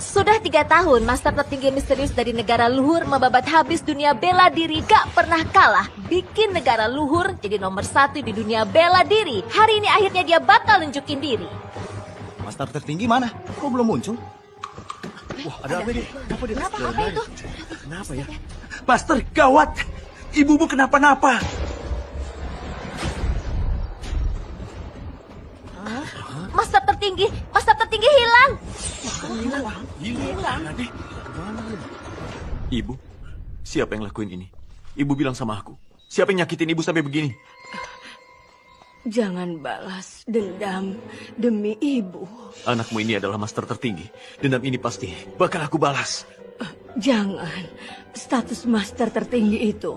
Sudah 3 tahun, master tertinggi misterius dari negara luhur membabat habis dunia bela diri gak pernah kalah. Bikin negara luhur jadi nomor 1 di dunia bela diri. Hari ini akhirnya dia batal nunjukin diri. Master tertinggi mana? Kok belum muncul? Wah, ada apa dia? Apa dia? Apa itu? Kenapa ya? Master, gawat! Ibumu kenapa-napa. Master tertinggi hilang. Hilang. Ibu, siapa yang lakuin ini? Ibu bilang sama aku. Siapa yang nyakitin ibu sampai begini? Jangan balas dendam demi ibu. Anakmu ini adalah master tertinggi. Dendam ini pasti bakal aku balas. Jangan. Status master tertinggi itu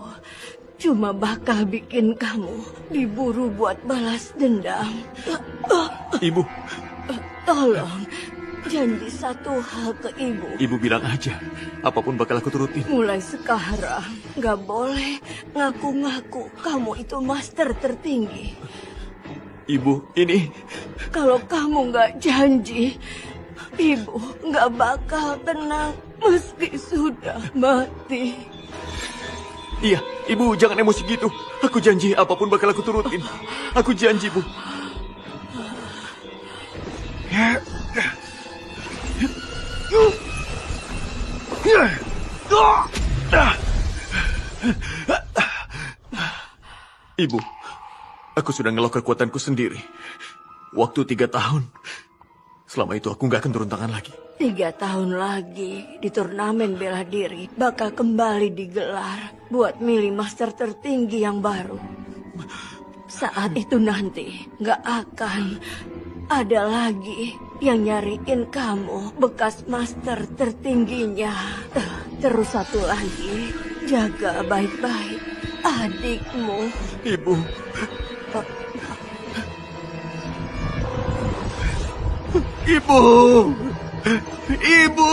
cuma bakal bikin kamu diburu buat balas dendam. Ibu, Tolong, janji satu hal ke ibu. ibu bilang aja. Apapun bakal aku turutin. Mulai sekarang, gak boleh ngaku-ngaku kamu itu master tertinggi. Ibu, ini... Kalau kamu gak janji, ibu gak bakal tenang meski sudah mati. Iya, ibu jangan emosi gitu. Aku janji apapun bakal aku turutin. Aku janji, Bu. Ibu, aku sudah ngelok kekuatanku sendiri. Waktu 3 tahun. Selama itu aku nggak akan turun tangan lagi. 3 tahun lagi di turnamen bela diri bakal kembali digelar buat milih master tertinggi yang baru. Saat itu nanti gak akan ada lagi yang nyariin kamu bekas master tertingginya. Terus satu lagi, jaga baik-baik adikmu. Ibu. Ibu! Ibu!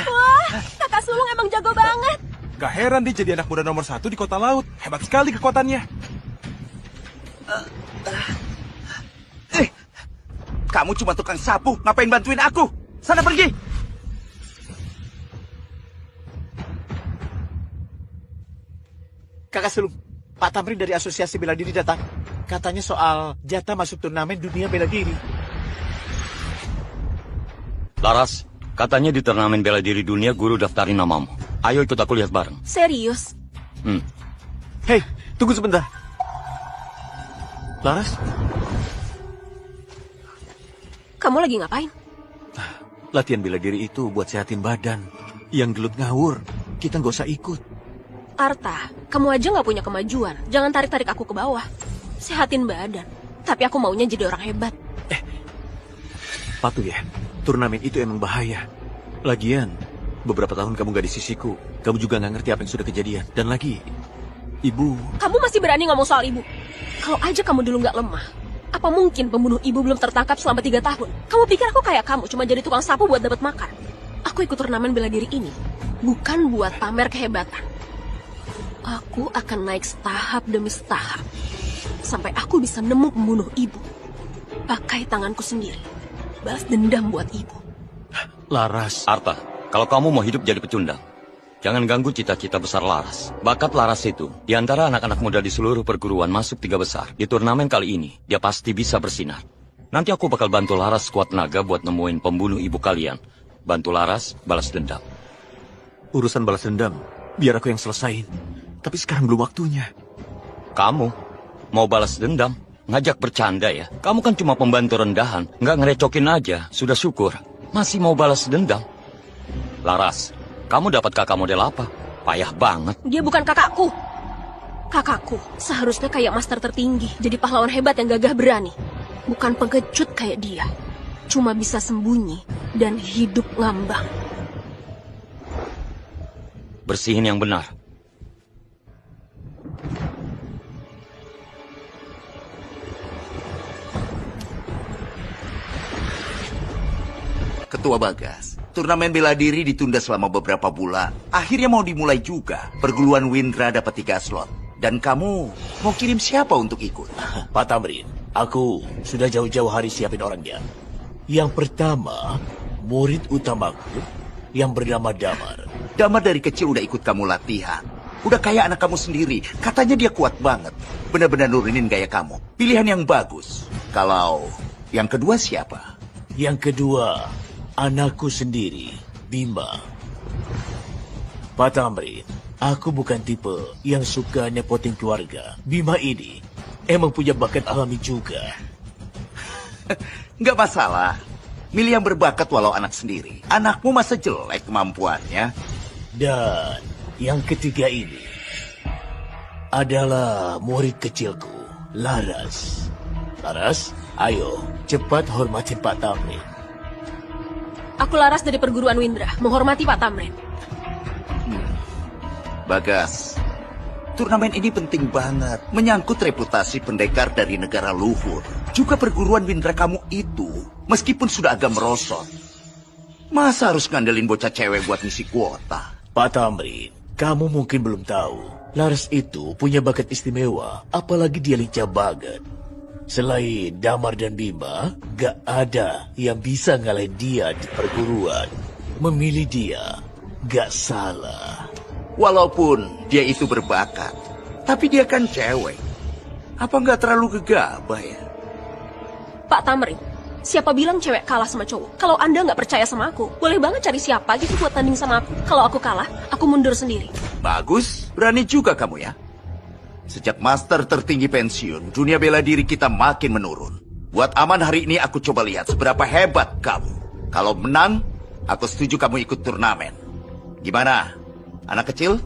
Wah, kakak sulung emang jago banget. Gak heran dia jadi anak muda nomor 1 di kota laut. Hebat sekali kekuatannya. Kamu cuma tukang sapu, ngapain bantuin aku? Sana pergi! Kakak Sulung, Pak Tamrin dari Asosiasi Bela Diri datang. Katanya soal jatah masuk turnamen dunia bela diri. Laras, katanya di turnamen bela diri dunia guru daftarin namamu. Ayo ikut aku lihat bareng. Serius? Hei, tunggu sebentar. Laras? Kamu lagi ngapain? Latihan bela diri itu buat sehatin badan. Yang gelut ngawur, kita nggak usah ikut. Arta, kamu aja nggak punya kemajuan. Jangan tarik-tarik aku ke bawah. Sehatin badan. Tapi aku maunya jadi orang hebat. Patuh ya, turnamen itu emang bahaya. Lagian, beberapa tahun kamu gak di sisiku. Kamu juga gak ngerti apa yang sudah kejadian. Dan lagi, ibu... Kamu masih berani ngomong soal ibu? Kalau aja kamu dulu nggak lemah, apa mungkin pembunuh ibu belum tertangkap selama 3 tahun? Kamu pikir aku kayak kamu, cuma jadi tukang sapu buat dapat makan? Aku ikut turnamen bela diri ini, bukan buat pamer kehebatan. Aku akan naik setahap demi setahap, sampai aku bisa nemu pembunuh ibu. Pakai tanganku sendiri, balas dendam buat ibu. Laras... Arta, kalau kamu mau hidup jadi pecundang, jangan ganggu cita-cita besar Laras. Bakat Laras itu, di antara anak-anak muda di seluruh perguruan masuk 3 besar. Di turnamen kali ini, dia pasti bisa bersinar. Nanti aku bakal bantu Laras kuat tenaga buat nemuin pembunuh ibu kalian. Bantu Laras balas dendam. Urusan balas dendam, biar aku yang selesain. Tapi sekarang belum waktunya. Kamu mau balas dendam? Ngajak bercanda ya? Kamu kan cuma pembantu rendahan, nggak ngerecokin aja, sudah syukur. Masih mau balas dendam? Laras, kamu dapat kakak model apa? Payah banget. Dia bukan kakakku. Kakakku seharusnya kayak master tertinggi, jadi pahlawan hebat yang gagah berani. Bukan pengecut kayak dia. Cuma bisa sembunyi dan hidup ngambang. Bersihin yang benar. Ketua Bagas, turnamen bela diri ditunda selama beberapa bulan. Akhirnya mau dimulai juga. Perguruan Windra dapat 3 slot. Dan kamu mau kirim siapa untuk ikut? Pak Tamrin, Aku sudah jauh-jauh hari siapin orangnya. Yang pertama, murid utamaku yang bernama Damar. Damar dari kecil udah ikut kamu latihan. Udah kayak anak kamu sendiri. Katanya dia kuat banget. Benar-benar nurunin gaya kamu. Pilihan yang bagus. Kalau yang kedua siapa? Yang kedua, anakku sendiri, Bima. Pak Tamrin, aku bukan tipe yang suka nepotin keluarga. Bima ini emang punya bakat alami juga. Nggak masalah. Milih yang berbakat walau anak sendiri. Anakmu masa jelek kemampuannya. Dan yang ketiga ini adalah murid kecilku, Laras. Laras, ayo cepat hormatin Pak Tamrin. Aku Laras dari perguruan Windra, menghormati Pak Tamrin. Bagas, turnamen ini penting banget. Menyangkut reputasi pendekar dari negara luhur. Juga perguruan Windra kamu itu, meskipun sudah agak merosot. Masa harus ngandelin bocah cewek buat ngisi kuota? Pak Tamrin, kamu mungkin belum tahu. Laras itu punya bakat istimewa, apalagi dia lincah banget. Selain Damar dan Bima, gak ada yang bisa ngalahin dia di perguruan. Memilih dia, gak salah. Walaupun dia itu berbakat, tapi dia kan cewek. Apa nggak terlalu gegabah ya? Pak Tamrin, siapa bilang cewek kalah sama cowok? Kalau Anda nggak percaya sama aku, boleh banget cari siapa gitu buat tanding sama aku. Kalau aku kalah, aku mundur sendiri. Bagus, berani juga kamu ya. Sejak master tertinggi pensiun, dunia bela diri kita makin menurun. Buat aman hari ini aku coba lihat seberapa hebat kamu. Kalau menang, aku setuju kamu ikut turnamen. Gimana? Anak kecil?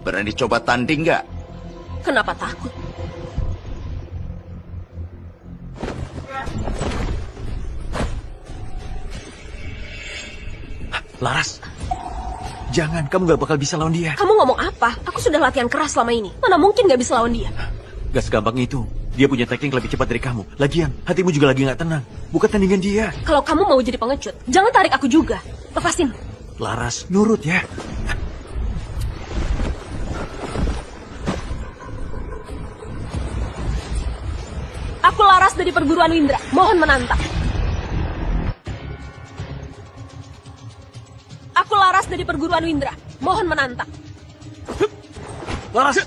Berani coba tanding nggak? Kenapa takut? Laras, jangan, kamu gak bakal bisa lawan dia. Kamu ngomong apa? Aku sudah latihan keras selama ini. Mana mungkin gak bisa lawan dia? Gak segampang itu. Dia punya teknik lebih cepat dari kamu. Lagian, hatimu juga lagi gak tenang. Bukan tandingan dia. Kalau kamu mau jadi pengecut, jangan tarik aku juga. Lepasin. Laras, nurut ya. Aku Laras dari perguruan Windra. Mohon menantang. Aku Laras dari perguruan Windra. Mohon menantang. Laras!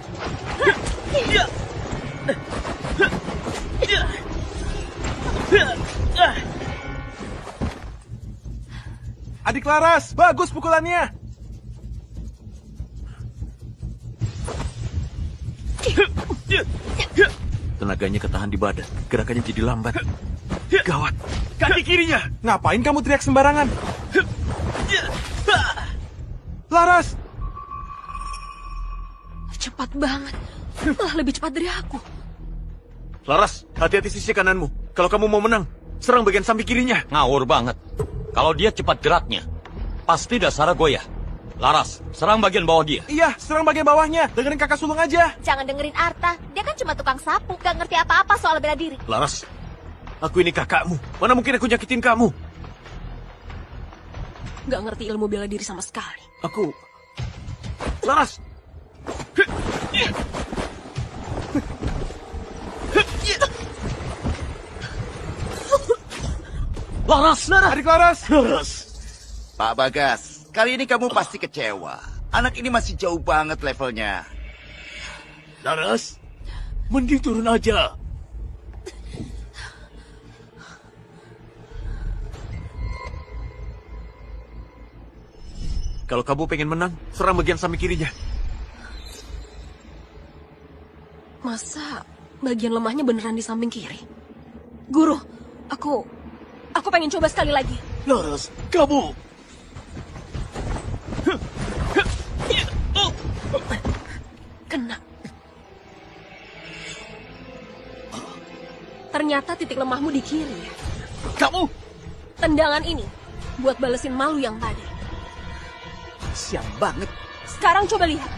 Adik Laras, bagus pukulannya. Tenaganya ketahan di badan. Gerakannya jadi lambat. Gawat. Kaki kirinya. Ngapain kamu teriak sembarangan? Laras! Cepat banget. Malah lebih cepat dari aku. Laras, hati-hati sisi kananmu. Kalau kamu mau menang, serang bagian samping kirinya. Ngawur banget. Kalau dia cepat geraknya, pasti dasarnya goyah. Laras, serang bagian bawah dia. Iya, serang bagian bawahnya. Dengerin kakak sulung aja. Jangan dengerin Arta, dia kan cuma tukang sapu, gak ngerti apa-apa soal bela diri. Laras, aku ini kakakmu. Mana mungkin aku nyakitin kamu? Gak ngerti ilmu bela diri sama sekali. Aku... Laras! Laras! Adik Laras! Laras, Pak Bagas, kali ini kamu pasti kecewa. Anak ini masih jauh banget levelnya. Laras, mending turun aja. Kalau kamu pengen menang, serang bagian samping kirinya. Masa bagian lemahnya beneran di samping kiri? Guru, aku pengen coba sekali lagi. Laras, kamu... Kena. Ternyata titik lemahmu di kiri. Kamu... Tendangan ini buat balesin malu yang tadi. Siap banget. Sekarang coba lihat.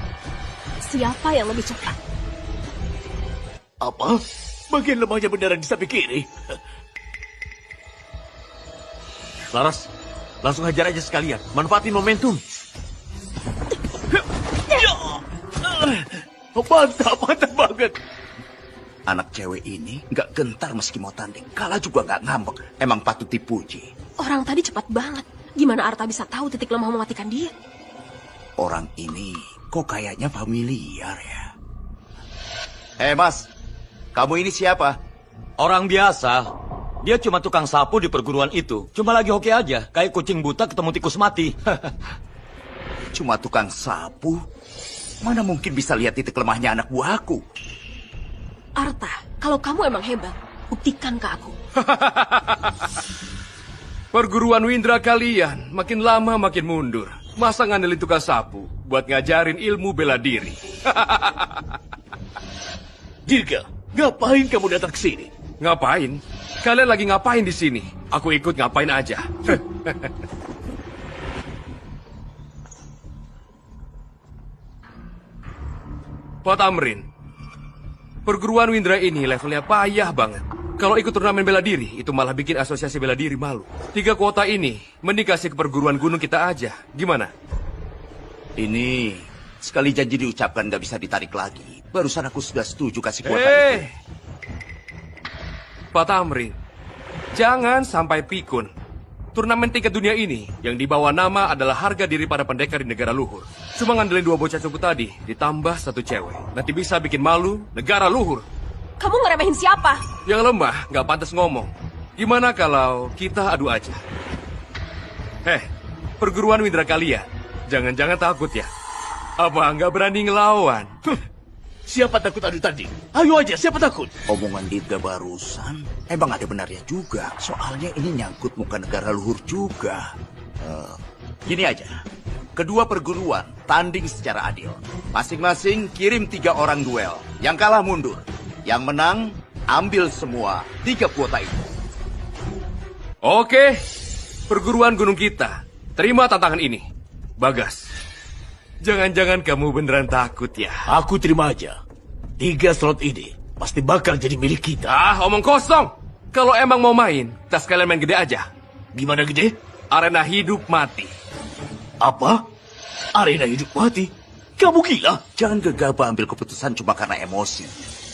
Siapa yang lebih cepat? Apa? Bagian lemahnya beneran di samping kiri? Laras, langsung hajar aja sekalian. Manfaatin momentum. Mantap, mantap banget. Anak cewek ini nggak gentar meski mau tanding. Kalah juga nggak ngambek. Emang patut dipuji. Orang tadi cepat banget. Gimana Arta bisa tahu titik lemah mematikan dia? Orang ini kok kayaknya familiar ya. Mas, kamu ini siapa? Orang biasa. Dia cuma tukang sapu di perguruan itu. Cuma lagi hoki aja. Kayak kucing buta ketemu tikus mati. Cuma tukang sapu? Mana mungkin bisa lihat titik lemahnya anak buahku? Arta, kalau kamu emang hebat, buktikan ke aku. Perguruan Windra kalian makin lama makin mundur. Masa ngandelin tukang sapu buat ngajarin ilmu bela diri? Dirga, ngapain kamu datang ke sini? Ngapain? Kalian lagi ngapain di sini? Aku ikut ngapain aja. Pak Tamrin, perguruan Windra ini levelnya payah banget. Kalau ikut turnamen bela diri, itu malah bikin asosiasi bela diri malu. 3 kuota ini, mending kasih ke perguruan gunung kita aja. Gimana? Ini sekali janji diucapkan nggak bisa ditarik lagi. Barusan aku sudah setuju kasih kuota itu. Pak Tamrin, jangan sampai pikun. Turnamen tingkat dunia ini yang dibawa nama adalah harga diri para pendekar di negara luhur. Cuma ngandelin 2 bocah cupu tadi, ditambah 1 cewek. Nanti bisa bikin malu negara luhur. Kamu ngeremehin siapa? Yang lemah nggak pantas ngomong. Gimana kalau kita adu aja? Perguruan Windra kalian, jangan-jangan takut ya? Apa nggak berani ngelawan? Siapa takut adu tanding? Ayo aja, siapa takut? Omongan Dirga barusan emang ada benarnya juga. Soalnya ini nyangkut muka negara luhur juga. Gini aja, kedua perguruan tanding secara adil. Masing-masing kirim 3 orang duel. Yang kalah mundur. Yang menang ambil semua 3 kuota itu. Oke, perguruan gunung kita, terima tantangan ini. Bagas, jangan-jangan kamu beneran takut ya? Aku terima aja. 3 slot ini pasti bakal jadi milik kita. Omong kosong. Kalau emang mau main, kita sekalian main gede aja. Gimana gede? Arena hidup mati. Apa? Arena hidup mati? Kamu gila? Jangan gegabah ambil keputusan cuma karena emosi.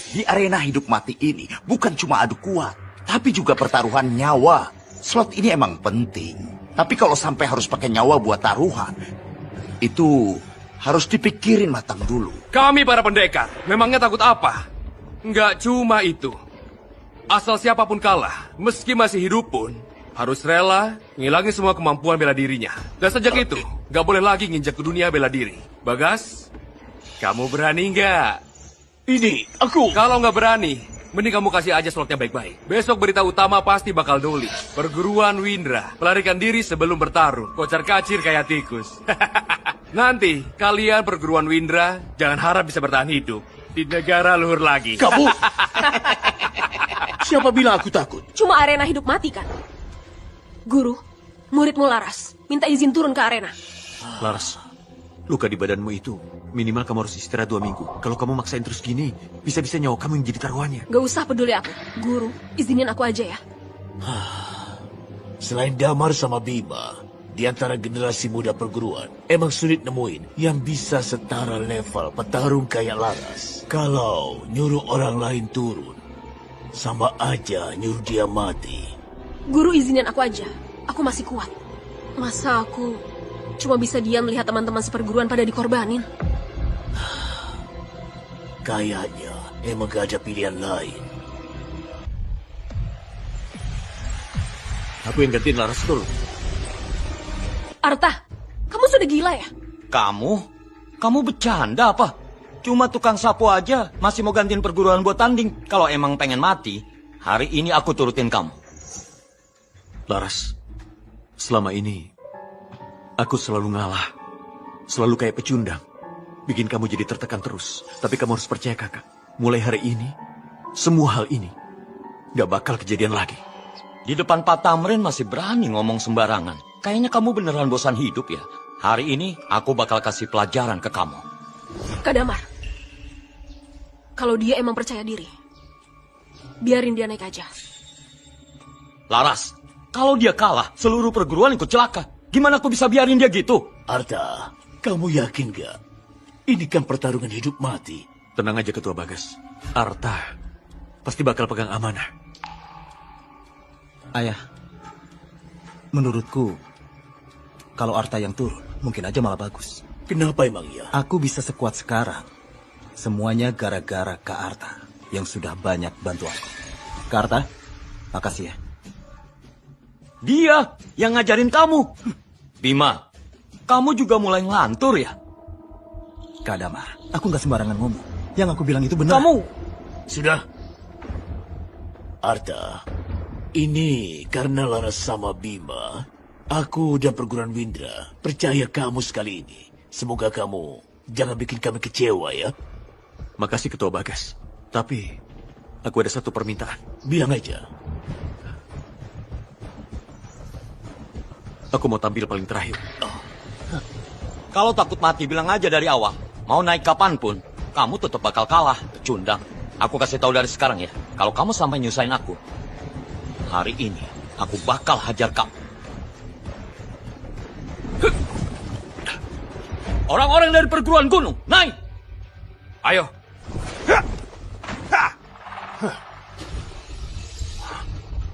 Di arena hidup mati ini bukan cuma adu kuat, tapi juga pertaruhan nyawa. Slot ini emang penting. Tapi kalau sampai harus pakai nyawa buat taruhan, itu harus dipikirin matang dulu. Kami para pendekar, memangnya takut apa? Nggak cuma itu. Asal siapapun kalah, meski masih hidup pun, harus rela ngilangin semua kemampuan bela dirinya. Dan sejak itu, nggak boleh lagi nginjak ke dunia bela diri. Bagas, kamu berani nggak? Ini, aku. Kalau nggak berani, mending kamu kasih aja slotnya baik-baik. Besok berita utama pasti bakal nulis. Perguruan Windra, pelarikan diri sebelum bertarung. Kocar kacir kayak tikus. Nanti, kalian perguruan Windra, jangan harap bisa bertahan hidup di negara luhur lagi. Kamu? Siapa bilang aku takut? Cuma arena hidup mati kan? Guru, muridmu Laras, minta izin turun ke arena. Laras, luka di badanmu itu, minimal kamu harus istirahat 2 minggu. Kalau kamu maksain terus gini, bisa-bisa nyawa kamu yang jadi taruhannya. Gak usah peduli aku. Guru, izinin aku aja ya. Selain Damar sama Bima, di antara generasi muda perguruan, emang sulit nemuin yang bisa setara level petarung kayak Laras. Kalau nyuruh orang lain turun, sama aja nyuruh dia mati. Guru, izinin aku aja. Aku masih kuat. Masa aku cuma bisa diam melihat teman-teman seperguruan pada dikorbanin? Kayaknya emang gak ada pilihan lain. Aku yang gantiin Laras dulu. Arta, kamu sudah gila ya? Kamu? Kamu bercanda apa? Cuma tukang sapu aja masih mau gantiin perguruan buat tanding. Kalau emang pengen mati, hari ini aku turutin kamu. Laras, selama ini aku selalu ngalah. Selalu kayak pecundang. Bikin kamu jadi tertekan terus. Tapi kamu harus percaya kakak. Mulai hari ini, semua hal ini gak bakal kejadian lagi. Di depan Pak Tamrin masih berani ngomong sembarangan. Kayaknya kamu beneran bosan hidup ya. Hari ini aku bakal kasih pelajaran ke kamu. Kak Damar, kalau dia emang percaya diri, biarin dia naik aja. Laras, kalau dia kalah, seluruh perguruan ikut celaka. Gimana aku bisa biarin dia gitu? Arta, kamu yakin gak? Ini kan pertarungan hidup mati. Tenang aja Ketua Bagas. Arta pasti bakal pegang amanah. Ayah, menurutku, kalau Arta yang turun, mungkin aja malah bagus. Kenapa emang ya? Aku bisa sekuat sekarang. Semuanya gara-gara Kak Arta yang sudah banyak bantu aku. Kak Arta, makasih ya. Dia yang ngajarin kamu. Bima, kamu juga mulai ngelantur ya? Kak Damar, aku nggak sembarangan ngomong. Yang aku bilang itu benar. Kamu Sudah. Arta, ini karena Laras sama Bima, aku dan perguruan Windra percaya kamu sekali ini. Semoga kamu jangan bikin kami kecewa ya. Makasih Ketua Bagas. Tapi, aku ada satu permintaan. Bilang aja. Aku mau tampil paling terakhir. kalau takut mati bilang aja dari awal. Mau naik kapanpun, kamu tetap bakal kalah, pecundang. Aku kasih tahu dari sekarang ya, kalau kamu sampai nyusahin aku, hari ini aku bakal hajar kamu. Orang-orang dari perguruan gunung, naik! Ayo.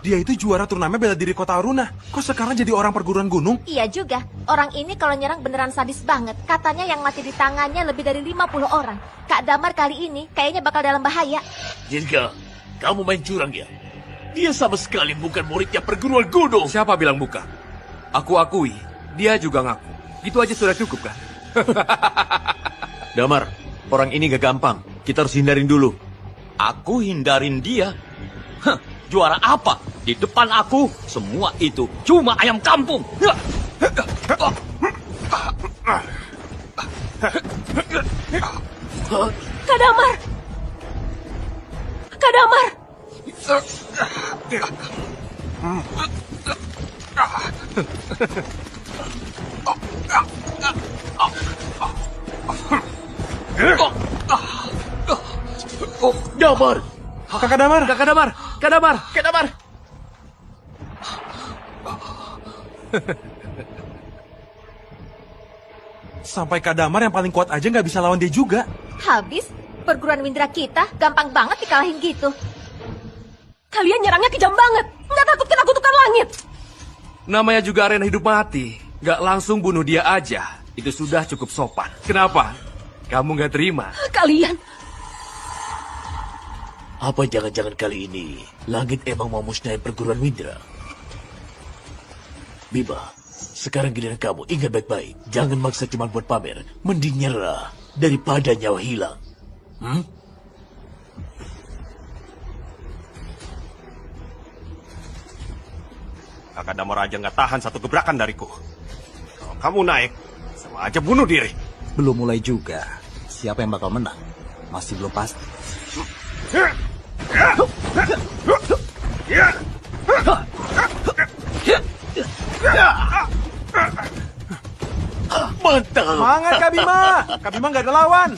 Dia itu juara turnamen bela diri kota Aruna. Kok sekarang jadi orang perguruan gunung? Iya juga. Orang ini kalau nyerang beneran sadis banget. Katanya yang mati di tangannya lebih dari 50 orang. Kak Damar kali ini kayaknya bakal dalam bahaya. Dirga, kamu main curang ya? Dia sama sekali bukan muridnya perguruan gunung. Siapa bilang bukan? Aku akui, dia juga ngaku. Itu aja sudah cukup kan? Damar, orang ini gak gampang. Kita harus hindarin dulu. Aku hindarin dia. Hah, juara apa? Di depan aku, semua itu cuma ayam kampung. Kak Damar! Kak Damar! Damar! Kakak Damar! Kakak Damar! Kak Damar! Kak Damar! Sampai Kak Damar yang paling kuat aja nggak bisa lawan dia juga. Habis, perguruan Windra kita gampang banget dikalahin gitu. Kalian nyerangnya kejam banget. Nggak takut kena kutukan langit. Namanya juga arena hidup mati. Gak langsung bunuh dia aja. Itu sudah cukup sopan. Kenapa? Kamu gak terima? Kalian... Apa jangan-jangan kali ini langit emang mau musnahin perguruan Windra? Bima, sekarang giliran kamu ingat baik-baik. Jangan maksa cuma buat pamer. Mending nyerah daripada nyawa hilang. Kakak Damar aja nggak tahan satu gebrakan dariku. Kalau kamu naik, sama aja bunuh diri. Belum mulai juga. Siapa yang bakal menang? Masih belum pasti. Mantap! Semangat Kak Bima! Kak Bima nggak ada lawan.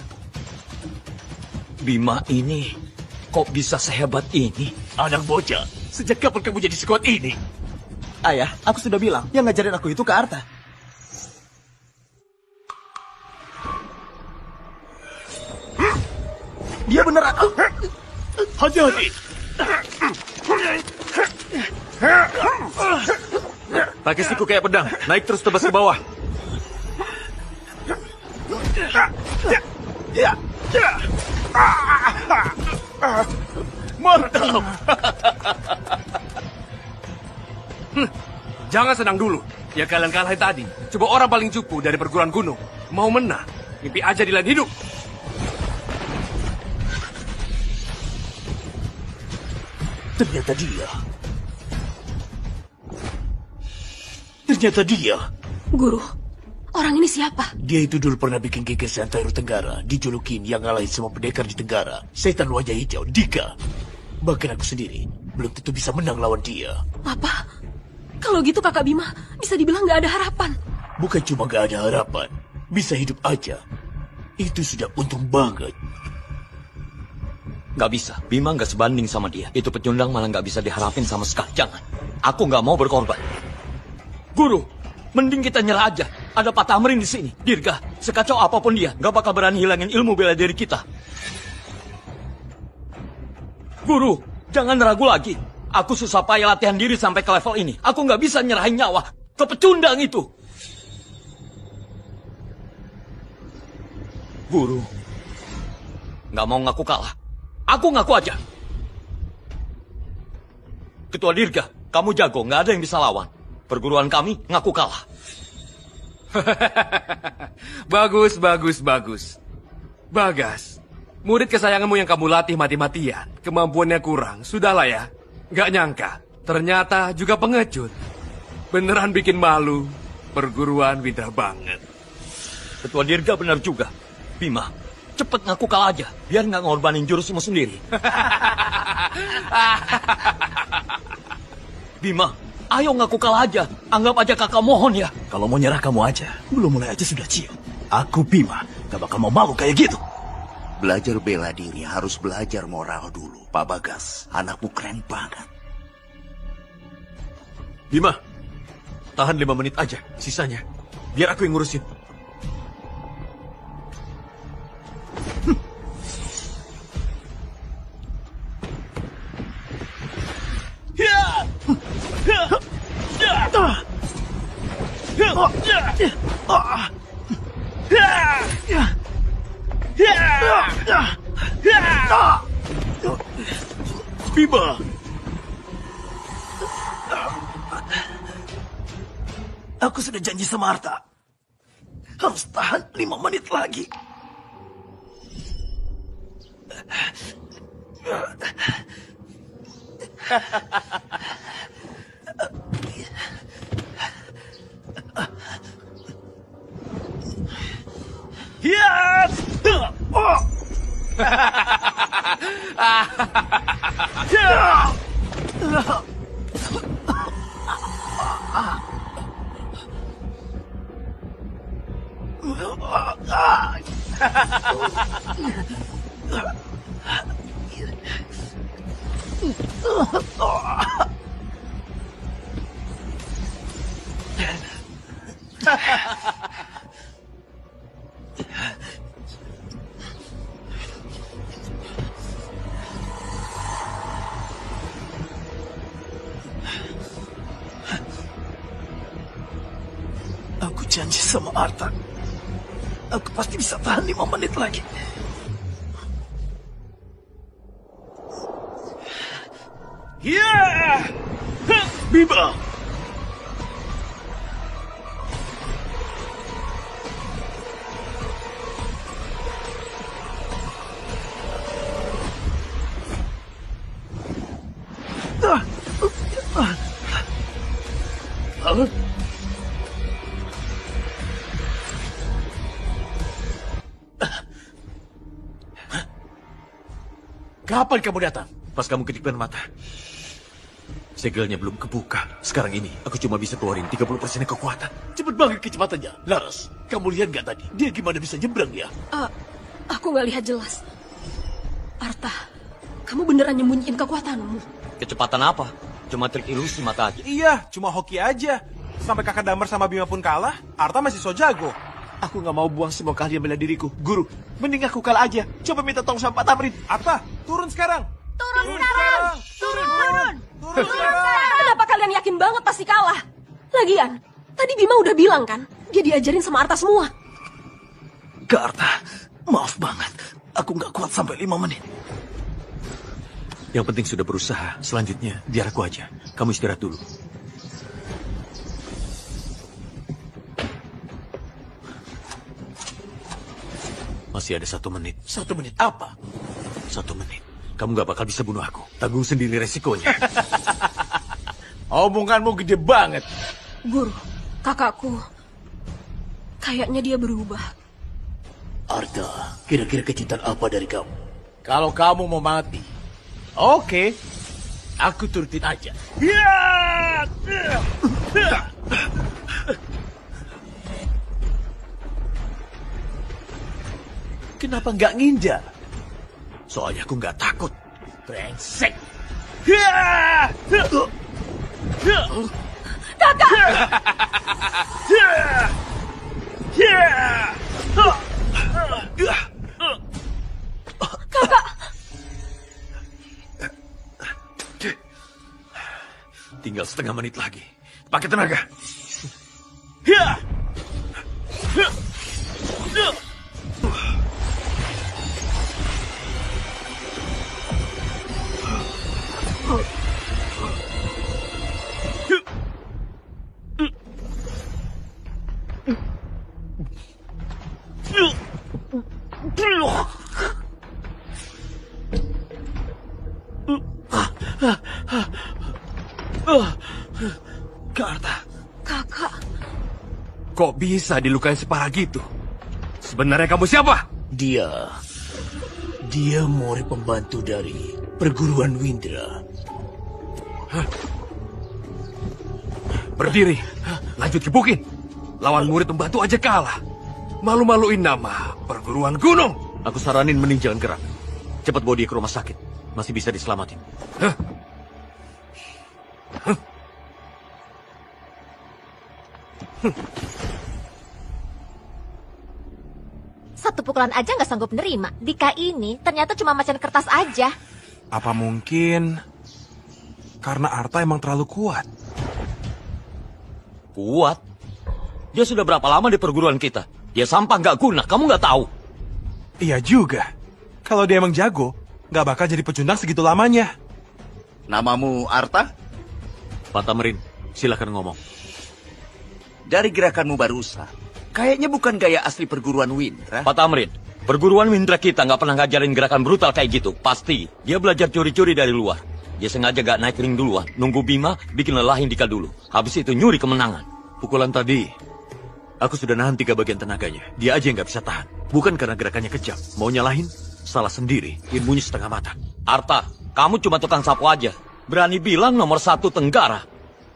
Bima ini kok bisa sehebat ini? Anak bocah, sejak kapan kamu jadi sekuat ini? Ayah, aku sudah bilang, yang ngajarin aku itu Kak Arta. Dia beneran. Hati-hati! Pakai siku kayak pedang. Naik terus tebas ke bawah. Mantap! Jangan senang dulu. Ya kalian kalahin tadi. Coba orang paling cupu dari perguruan gunung. Mau menang. Mimpi aja di lain hidup. Ternyata dia. Ternyata dia. Guru, orang ini siapa? Dia itu dulu pernah bikin gegesan Tairu Tenggara, dijulukin yang ngalahin semua pendekar di Tenggara. Setan wajah hijau, Dika. Bahkan aku sendiri belum tentu bisa menang lawan dia. Apa? Kalau gitu kakak Bima bisa dibilang nggak ada harapan. Bukan cuma gak ada harapan, bisa hidup aja. Itu sudah untung banget. Gak bisa, Bima gak sebanding sama dia. Itu pecundang malah gak bisa diharapin sama sekali. Jangan, aku gak mau berkorban. Guru, mending kita nyerah aja. Ada Pak Tamrin di sini. Dirga, sekacau apapun dia, gak bakal berani hilangin ilmu bela diri kita. Guru, Jangan ragu lagi. Aku susah payah latihan diri sampai ke level ini. Aku nggak bisa nyerahin nyawa ke pecundang itu. Guru, nggak mau ngaku kalah. Aku ngaku aja. Ketua Dirga, kamu jago, nggak ada yang bisa lawan. Perguruan kami ngaku kalah. Bagus, bagus, bagus. Bagas, murid kesayanganmu yang kamu latih mati-matian, kemampuannya kurang, sudahlah ya. Nggak nyangka, ternyata juga pengecut. Beneran bikin malu, perguruan Widra banget. Ketua Dirga benar juga. Bima, cepet ngaku kalah aja, biar nggak ngorbanin jurusmu sendiri. Bima, ayo ngaku kalah aja. Anggap aja kakak mohon ya. Kalau mau nyerah kamu aja. Belum mulai aja sudah ciut. Aku Bima, gak bakal mau malu kayak gitu. Belajar bela diri harus belajar moral dulu. Pak Bagas, anakmu keren banget. Bima, tahan 5 menit aja. Sisanya, biar aku yang ngurusin. Bima! Aku sudah janji sama Arta. Harus tahan 5 menit lagi. Aku janji sama Arta. Aku pasti bisa tahan 5 menit lagi. Bima! Kapan kamu datang? Pas kamu kedipan mata. Segelnya belum kebuka. Sekarang ini, aku cuma bisa keluarin 30% kekuatan. Cepet banget kecepatannya. Laras, kamu lihat gak tadi? Dia gimana bisa nyebrang ya? Aku nggak lihat jelas. Arta, kamu beneran nyembunyiin kekuatanmu? Kecepatan apa? Cuma trik ilusi mata aja. Iya, cuma hoki aja. Sampai kakak Damar sama Bima pun kalah, Arta masih so jago. Aku gak mau buang semua keahlian bela diriku. Guru, mending aku kalah aja. Coba minta tolong sama Pak Tamrin. Arta, turun sekarang. Turun sekarang. Turun sekarang. Kenapa kalian yakin banget pasti kalah? Lagian, tadi Bima udah bilang kan, dia diajarin sama Arta semua. Kak Arta, maaf banget. Aku gak kuat sampai 5 menit. Yang penting sudah berusaha. Selanjutnya, biar aku aja. Kamu istirahat dulu. Masih ada 1 menit. 1 menit apa? 1 menit. Kamu gak bakal bisa bunuh aku. Tanggung sendiri resikonya. Omonganmu gede banget. Guru, kakakku, kayaknya dia berubah. Arta, kira-kira kejutan apa dari kamu? Kalau kamu mau mati, oke, aku turutin aja. Kenapa nggak nginjar? Soalnya aku nggak takut. Brengsek. Tinggal setengah menit lagi. Pakai tenaga. Karta. Kakak, Kok bisa dilukai separah gitu? Sebenarnya kamu siapa? Dia murid pembantu dari perguruan Windra. Berdiri, lanjut gebukin. Lawan murid pembantu aja kalah. Malu-maluin nama perguruan gunung. Aku saranin mending jangan gerak. Cepat bawa dia ke rumah sakit. Masih bisa diselamatin. Satu pukulan aja nggak sanggup nerima. Dika ini ternyata cuma macan kertas aja. Apa mungkin karena Arta emang terlalu kuat? Kuat? Dia sudah berapa lama di perguruan kita? Dia sampah nggak guna, kamu nggak tahu. Iya juga. Kalau dia emang jago, nggak bakal jadi pecundang segitu lamanya. Namamu Arta? Pak Tamrin, silakan ngomong. Dari gerakanmu barusan, kayaknya bukan gaya asli perguruan Windra. Pak Tamrin, perguruan Windra kita nggak pernah ngajarin gerakan brutal kayak gitu. Pasti, dia belajar curi-curi dari luar. Dia sengaja gak naik ring duluan, nunggu Bima bikin lelahin Dika dulu. Habis itu nyuri kemenangan. Pukulan tadi, aku sudah nahan 3 bagian tenaganya. Dia aja yang gak bisa tahan. Bukan karena gerakannya kejam. Mau nyalahin, salah sendiri. Ilmunya setengah mata. Arta, kamu cuma tukang sapu aja. Berani bilang nomor 1 Tenggara.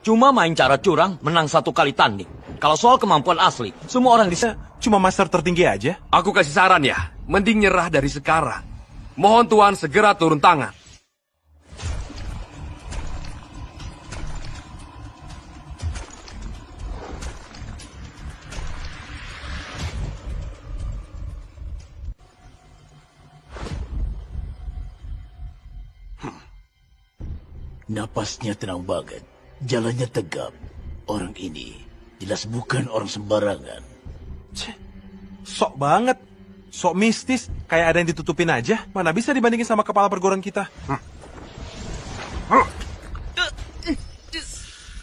Cuma main cara curang, menang 1 kali tanding. Kalau soal kemampuan asli, semua orang di Cuma master tertinggi aja. Aku kasih saran ya, mending nyerah dari sekarang. Mohon Tuan segera turun tangan. Napasnya tenang banget, jalannya tegap. Orang ini jelas bukan orang sembarangan. Sok banget. Sok mistis, kayak ada yang ditutupin aja. Mana bisa dibandingin sama kepala perguruan kita.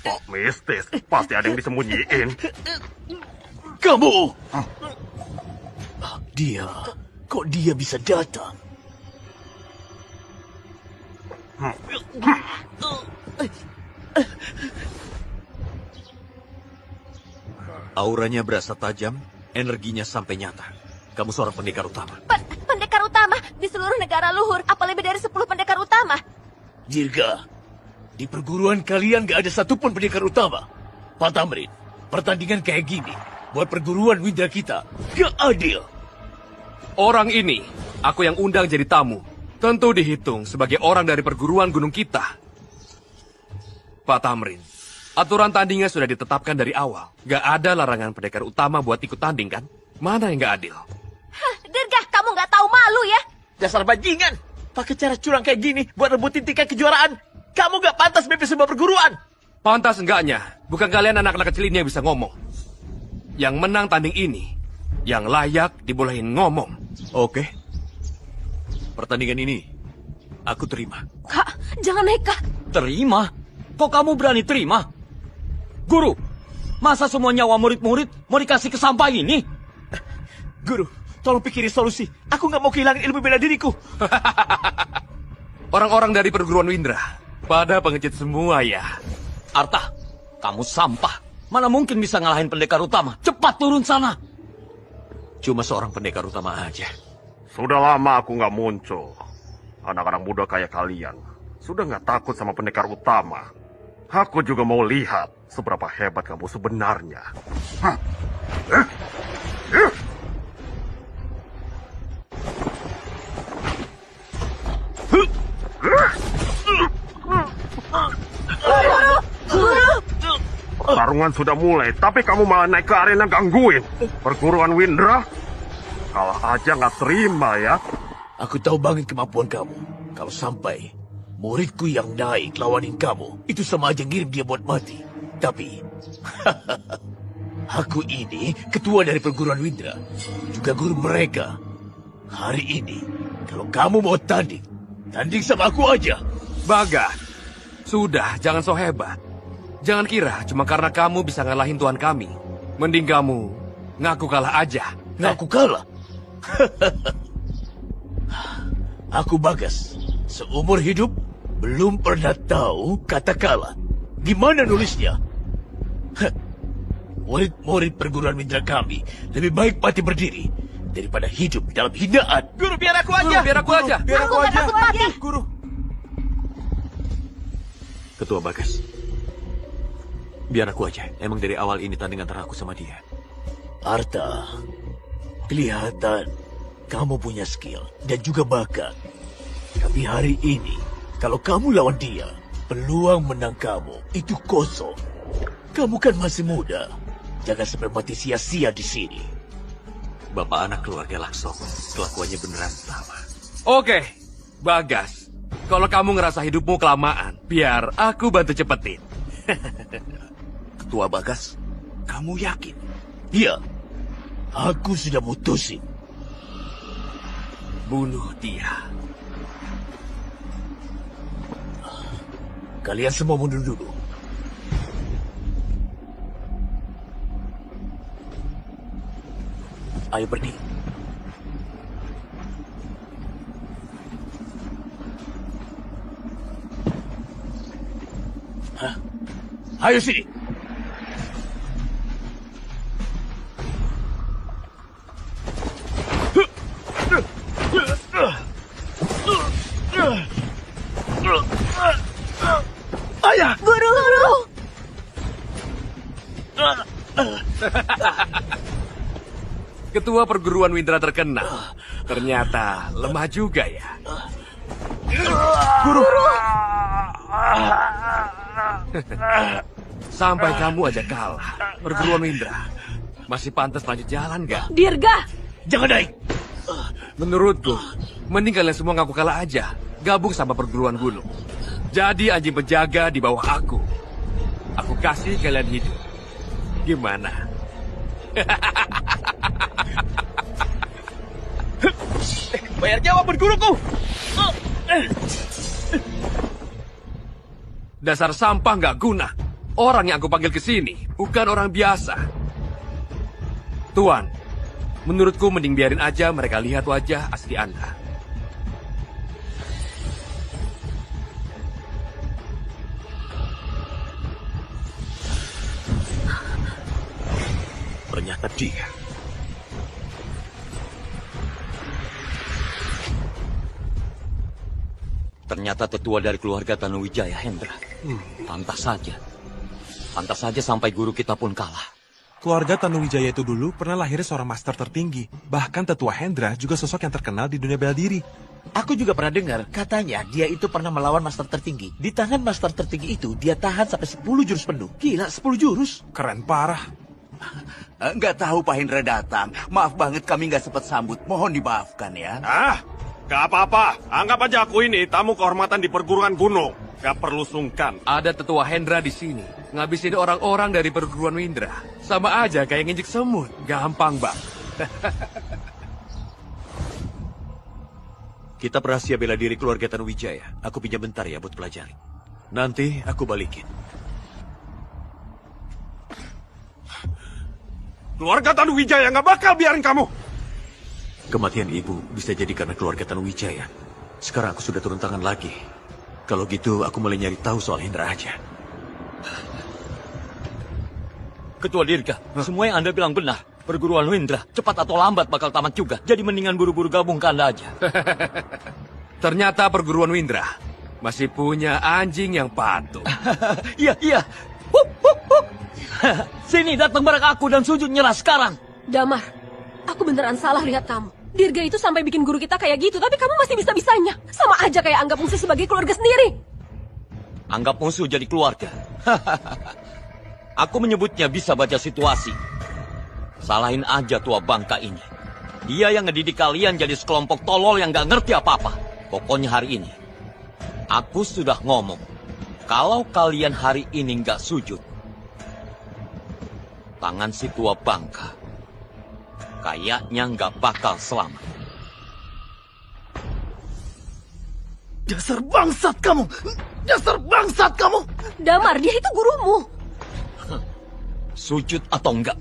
Kok mistis? Pasti ada yang disembunyiin. Kamu! Kok dia bisa datang? Auranya berasa tajam, energinya sampai nyata. Kamu seorang pendekar utama. Pendekar utama di seluruh negara luhur, apa lebih dari 10 pendekar utama? Dirga, di perguruan kalian gak ada satupun pendekar utama. Pak Tamrin, pertandingan kayak gini buat perguruan Windra kita gak adil. Orang ini, aku yang undang jadi tamu. Tentu dihitung sebagai orang dari perguruan gunung kita. Pak Tamrin, aturan tandingnya sudah ditetapkan dari awal. Gak ada larangan pendekar utama buat ikut tanding kan? Mana yang gak adil? Hah, Dirgah, kamu nggak tahu malu ya? Dasar bajingan, pakai cara curang kayak gini buat rebutin tiket kejuaraan. Kamu gak pantas mimpin sebuah perguruan. Pantas enggaknya, bukan kalian anak-anak kecil ini yang bisa ngomong. Yang menang tanding ini, yang layak dibolehin ngomong. Oke. Pertandingan ini, aku terima. Kak, jangan nekat. Terima? Kok kamu berani terima? Guru, masa semua nyawa murid-murid mau dikasih ke sampah ini? Guru, tolong pikirin solusi. Aku gak mau kehilangan ilmu bela diriku. Orang-orang dari perguruan Windra, pada pengecut semua ya. Arta, kamu sampah. Mana mungkin bisa ngalahin pendekar utama? Cepat turun sana. Cuma seorang pendekar utama aja. Sudah lama aku nggak muncul. Anak-anak muda kayak kalian sudah nggak takut sama pendekar utama. Aku juga mau lihat seberapa hebat kamu sebenarnya. Pertarungan sudah mulai, tapi kamu malah naik ke arena gangguin. Perguruan Windra? Kalah aja nggak terima ya. Aku tahu banget kemampuan kamu. Kalau sampai muridku yang naik lawanin kamu, itu sama aja ngirim dia buat mati. Tapi, aku ini ketua dari perguruan Windra, juga guru mereka. Hari ini, kalau kamu mau tanding sama aku aja. Bagas, sudah, jangan so hebat. Jangan kira cuma karena kamu bisa ngalahin tuan kami. Mending kamu ngaku kalah aja. Ngaku kalah? Aku Bagas, seumur hidup belum pernah tahu kata kalah. Gimana nulisnya? Murid-murid perguruan Windra kami lebih baik mati berdiri daripada hidup dalam hinaan. Guru, biar aku aja. Biar aku aja. Biar aku aja. Guru. Ketua Bagas, biar aku aja. Emang dari awal ini tanding antara aku sama dia. Arta, kelihatan kamu punya skill dan juga bakat. Tapi hari ini, kalau kamu lawan dia, peluang menang kamu itu kosong. Kamu kan masih muda. Jangan sampai mati sia-sia di sini. Bapak anak keluarga Laksok, kelakuannya beneran sama. Oke, Bagas. Kalau kamu ngerasa hidupmu kelamaan, biar aku bantu cepetin. Ketua Bagas, kamu yakin? Iya, aku sudah mutusin. Bunuh dia. Kalian semua mundur dulu. Ayo pergi. Hah? Ayo sini. Ayah! Guru! Ketua perguruan Windra terkenal. Ternyata lemah juga ya. Guru. Sampai kamu aja kalah. Perguruan Windra masih pantas lanjut jalan gak? Dirga! Jangan naik! Menurutku, mending kalian semua ngaku kalah aja. Gabung sama perguruan gunung. Jadi anjing penjaga di bawah aku. Aku kasih kalian hidup. Gimana? Bayar jawab berguruku. Dasar sampah nggak guna. Orang yang aku panggil ke sini bukan orang biasa. Tuan, menurutku mending biarin aja mereka lihat wajah asli Anda. Ternyata dia. Ternyata tetua dari keluarga Tanuwijaya, Hendra. Pantas saja. Pantas saja sampai guru kita pun kalah. Keluarga Tanuwijaya itu dulu pernah lahir seorang master tertinggi. Bahkan tetua Hendra juga sosok yang terkenal di dunia bela diri. Aku juga pernah dengar, katanya dia itu pernah melawan master tertinggi. Di tangan master tertinggi itu, dia tahan sampai 10 jurus penuh. Gila, 10 jurus? Keren parah. Nggak tahu Pak Hendra datang. Maaf banget kami nggak sempat sambut. Mohon dimaafkan ya. Gak apa-apa. Anggap aja aku ini tamu kehormatan di perguruan gunung. Gak perlu sungkan. Ada tetua Hendra di sini. Ngabisin orang-orang dari perguruan Windra. Sama aja kayak nginjek semut. Gampang, Bang. Kita rahasia bela diri keluarga Tanuwijaya. Aku pinjam bentar ya buat pelajari. Nanti aku balikin. Keluarga Tanuwijaya nggak bakal biarin kamu. Kematian ibu bisa jadi karena keluarga Tanuwijaya. Sekarang aku sudah turun tangan lagi. Kalau gitu aku mulai nyari tahu soal Hendra aja. Ketua Dirga, semua yang Anda bilang benar. Perguruan Windra, cepat atau lambat bakal tamat juga. Jadi mendingan buru-buru gabung ke Anda aja. Ternyata perguruan Windra masih punya anjing yang patuh. Iya. Hup, hup, hup. Sini, datang bareng aku dan sujud nyerah sekarang. Damar, aku beneran salah lihat kamu. Dirga itu sampai bikin guru kita kayak gitu, tapi kamu masih bisa-bisanya. Sama aja kayak anggap musuh sebagai keluarga sendiri. Anggap musuh jadi keluarga. Aku menyebutnya bisa baca situasi. Salahin aja tua bangka ini. Dia yang ngedidik kalian jadi sekelompok tolol yang gak ngerti apa-apa. Pokoknya hari ini, Aku sudah ngomong, kalau kalian hari ini nggak sujud, tangan si tua bangka kayaknya nggak bakal selamat. Dasar bangsat kamu! Dasar bangsat kamu! Damar, dia itu gurumu. Sujud atau enggak?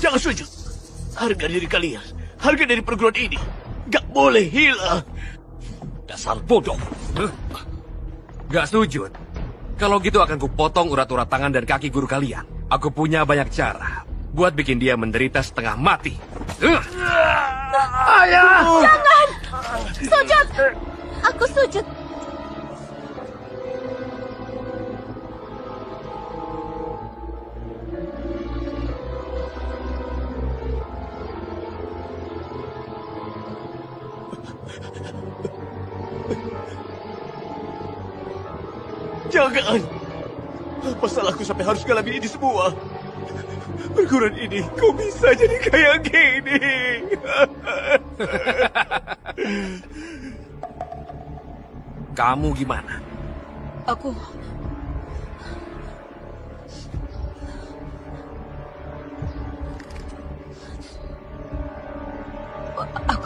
Jangan sujud. Harga diri kalian, harga dari perguruan ini, gak boleh hilang. Dasar bodoh. Gak sujud. Kalau gitu akan kupotong urat-urat tangan dan kaki guru kalian. Aku punya banyak cara buat bikin dia menderita setengah mati. Ayah! Jangan! Sujud! Aku sujud. Jangan! Apa salahku sampai harus galami ini semua? Perguruan ini kok bisa jadi kayak gini? Kamu gimana? Aku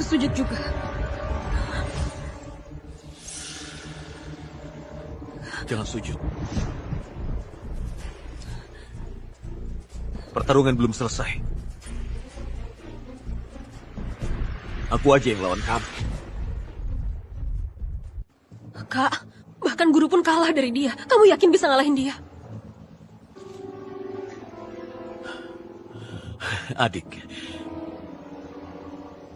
sujud juga. Jangan sujud. Pertarungan belum selesai. Aku aja yang lawan kamu. Kak, bahkan guru pun kalah dari dia. Kamu yakin bisa ngalahin dia? Adik,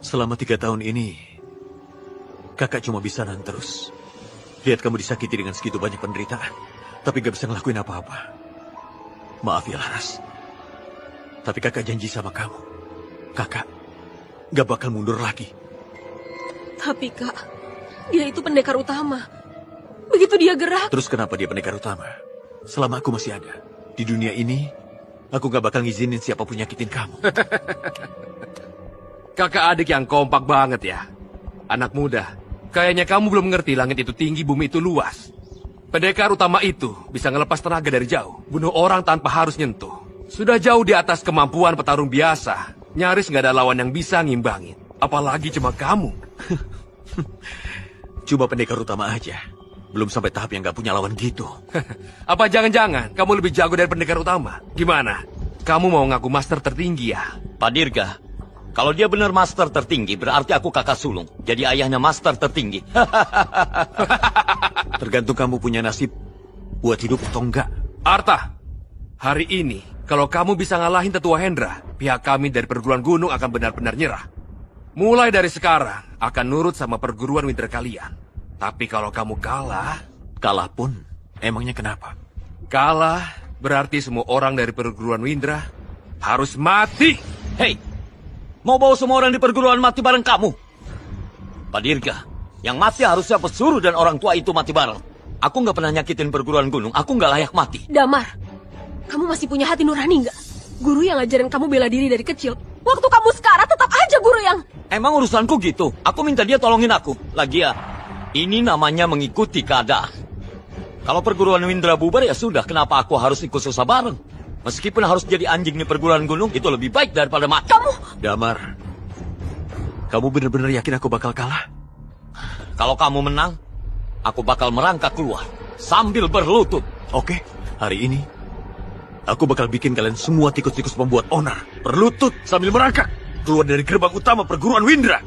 selama 3 tahun ini, kakak cuma bisa nahan terus. Lihat kamu disakiti dengan segitu banyak penderitaan, tapi gak bisa ngelakuin apa-apa. Maaf ya Laras, tapi kakak janji sama kamu, kakak gak bakal mundur lagi. Tapi kak, dia itu pendekar utama. Begitu dia gerak... Terus kenapa dia pendekar utama? Selama aku masih ada di dunia ini, aku gak bakal ngizinin siapapun nyakitin kamu. Kakak adik yang kompak banget ya. Anak muda, kayaknya kamu belum ngerti langit itu tinggi, bumi itu luas. Pendekar utama itu bisa ngelepas tenaga dari jauh, bunuh orang tanpa harus nyentuh. Sudah jauh di atas kemampuan petarung biasa. Nyaris nggak ada lawan yang bisa ngimbangin. Apalagi cuma kamu. Cuma pendekar utama aja. Belum sampai tahap yang gak punya lawan gitu. Apa jangan-jangan kamu lebih jago dari pendekar utama? Gimana? Kamu mau ngaku master tertinggi ya? Pak Dirga, kalau dia benar master tertinggi, berarti aku kakak sulung. Jadi ayahnya master tertinggi. Tergantung kamu punya nasib buat hidup atau enggak. Arta, hari ini kalau kamu bisa ngalahin Tetua Hendra, pihak kami dari perguruan gunung akan benar-benar nyerah. Mulai dari sekarang akan nurut sama perguruan winter kalian. Tapi kalau kamu kalah... Kalah pun, emangnya kenapa? Kalah berarti semua orang dari perguruan Windra harus mati. Hei, mau bawa semua orang di perguruan mati bareng kamu? Pak Dirga, yang mati harusnya pesuruh dan orang tua itu mati bareng. Aku nggak pernah nyakitin perguruan gunung, aku nggak layak mati. Damar, kamu masih punya hati nurani nggak? Guru yang ngajarin kamu bela diri dari kecil. Waktu kamu sekarang tetap aja guru yang... Emang urusanku gitu? Aku minta dia tolongin aku. Lagian, ini namanya mengikuti keadaan. Kalau perguruan Windra bubar ya sudah, kenapa aku harus ikut susah bareng? Meskipun harus jadi anjing di perguruan gunung, itu lebih baik daripada mati. Damar, kamu benar-benar yakin aku bakal kalah? Kalau kamu menang, aku bakal merangkak keluar sambil berlutut. Oke, hari ini aku bakal bikin kalian semua tikus-tikus pembuat onar berlutut sambil merangkak keluar dari gerbang utama perguruan Windra.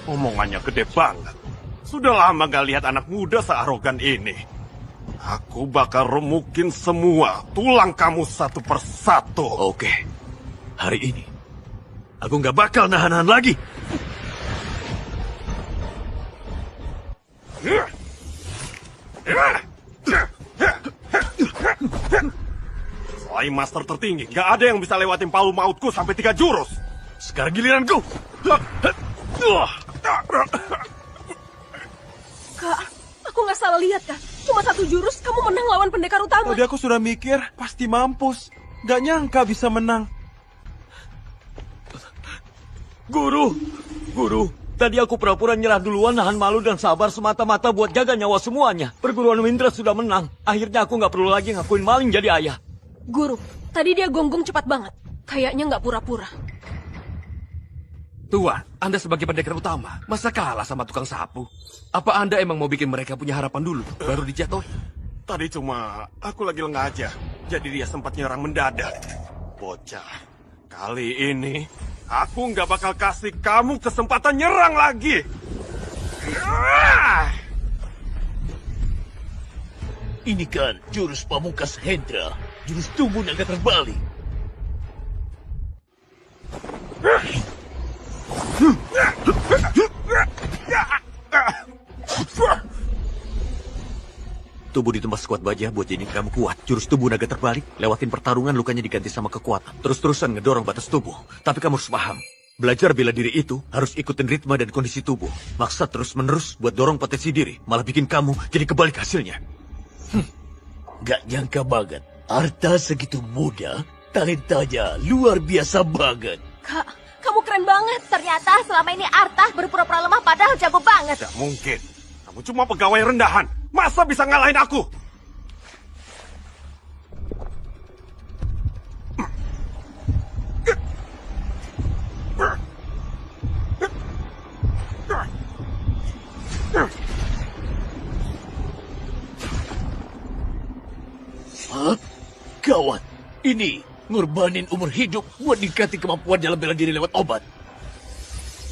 Omongannya gede banget. Sudah lama gak lihat anak muda searogan ini. Aku bakal remukin semua tulang kamu satu persatu. Oke, hari ini aku nggak bakal nahan-nahan lagi. Selain master tertinggi, gak ada yang bisa lewatin palu mautku sampai 3 jurus. Sekarang giliranku. Kak, aku nggak salah lihat kak. Cuma 1 jurus kamu menang lawan pendekar utama. Tadi aku sudah mikir, pasti mampus. Gak nyangka bisa menang. Guru, tadi aku pura-pura nyerah duluan, nahan malu dan sabar semata-mata buat jaga nyawa semuanya. Perguruan Windra sudah menang. Akhirnya aku nggak perlu lagi ngakuin maling jadi ayah. Guru, tadi dia gonggong cepat banget. Kayaknya nggak pura-pura. Tuan, Anda sebagai pendekar utama, masa kalah sama tukang sapu? Apa Anda emang mau bikin mereka punya harapan dulu, baru dijatuhi? Tadi cuma aku lagi lengah aja, jadi dia sempat nyerang mendadak. Bocah, kali ini aku nggak bakal kasih kamu kesempatan nyerang lagi. Ini kan jurus pamungkas Hendra, jurus tubuh naga terbalik. Tubuh di tempat sekuat baja buat jadi kamu kuat. Jurus tubuh naga terbalik, lewatin pertarungan lukanya diganti sama kekuatan. Terus-terusan ngedorong batas tubuh. Tapi kamu harus paham, belajar bela diri itu harus ikutin ritme dan kondisi tubuh. Maksa terus-menerus buat dorong potensi diri, malah bikin kamu jadi kebalik hasilnya. Gak nyangka banget, Arta segitu muda, talentanya luar biasa banget. Kak, kamu keren banget. Ternyata selama ini Arta berpura-pura lemah padahal jago banget. Tidak mungkin, kamu cuma pegawai rendahan. Masa bisa ngalahin aku? Hah? Gawat, ini ngorbanin umur hidup buat ningkatin kemampuan dalam bela diri lewat obat.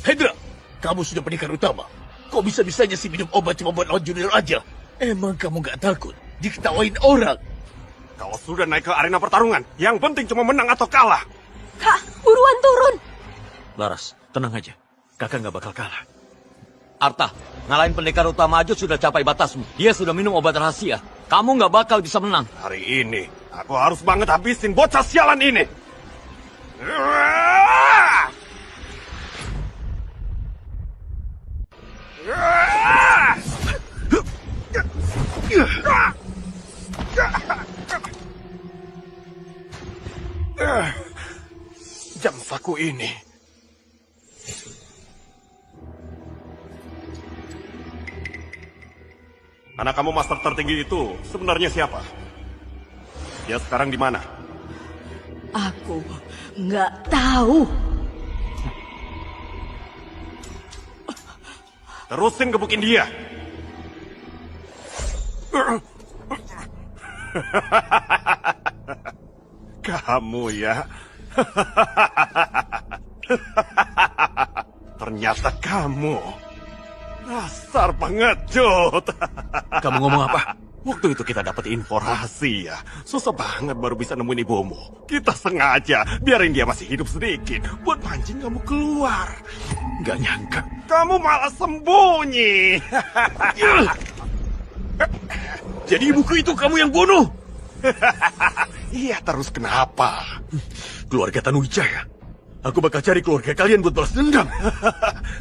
Hendra, kamu sudah pendekar utama. Kok bisa-bisanya sih minum obat cuma buat lawan junior aja? Emang kamu gak takut diketawain orang? Kalau sudah naik ke arena pertarungan, yang penting cuma menang atau kalah. Kak, buruan turun. Laras, tenang aja. Kakak nggak bakal kalah. Arta, ngalahin pendekar utama aja sudah capai batasmu. Dia sudah minum obat rahasia. Kamu nggak bakal bisa menang. Hari ini, aku harus banget habisin bocah sialan ini. Jam saku ini. Anak kamu master tertinggi itu sebenarnya siapa? Dia sekarang di mana? Aku nggak tahu. Terusin gebukin dia. Kamu ya. Ternyata kamu. Dasar pengecut. Kamu ngomong apa? Waktu itu kita dapat info rahasia. Susah banget baru bisa nemuin ibumu. Kita sengaja biarin dia masih hidup sedikit buat mancing kamu keluar. Gak nyangka. Kamu malah sembunyi. Jadi ibuku itu kamu yang bunuh? Iya, terus kenapa? Keluarga Tanuwijaya. Aku bakal cari keluarga kalian buat balas dendam.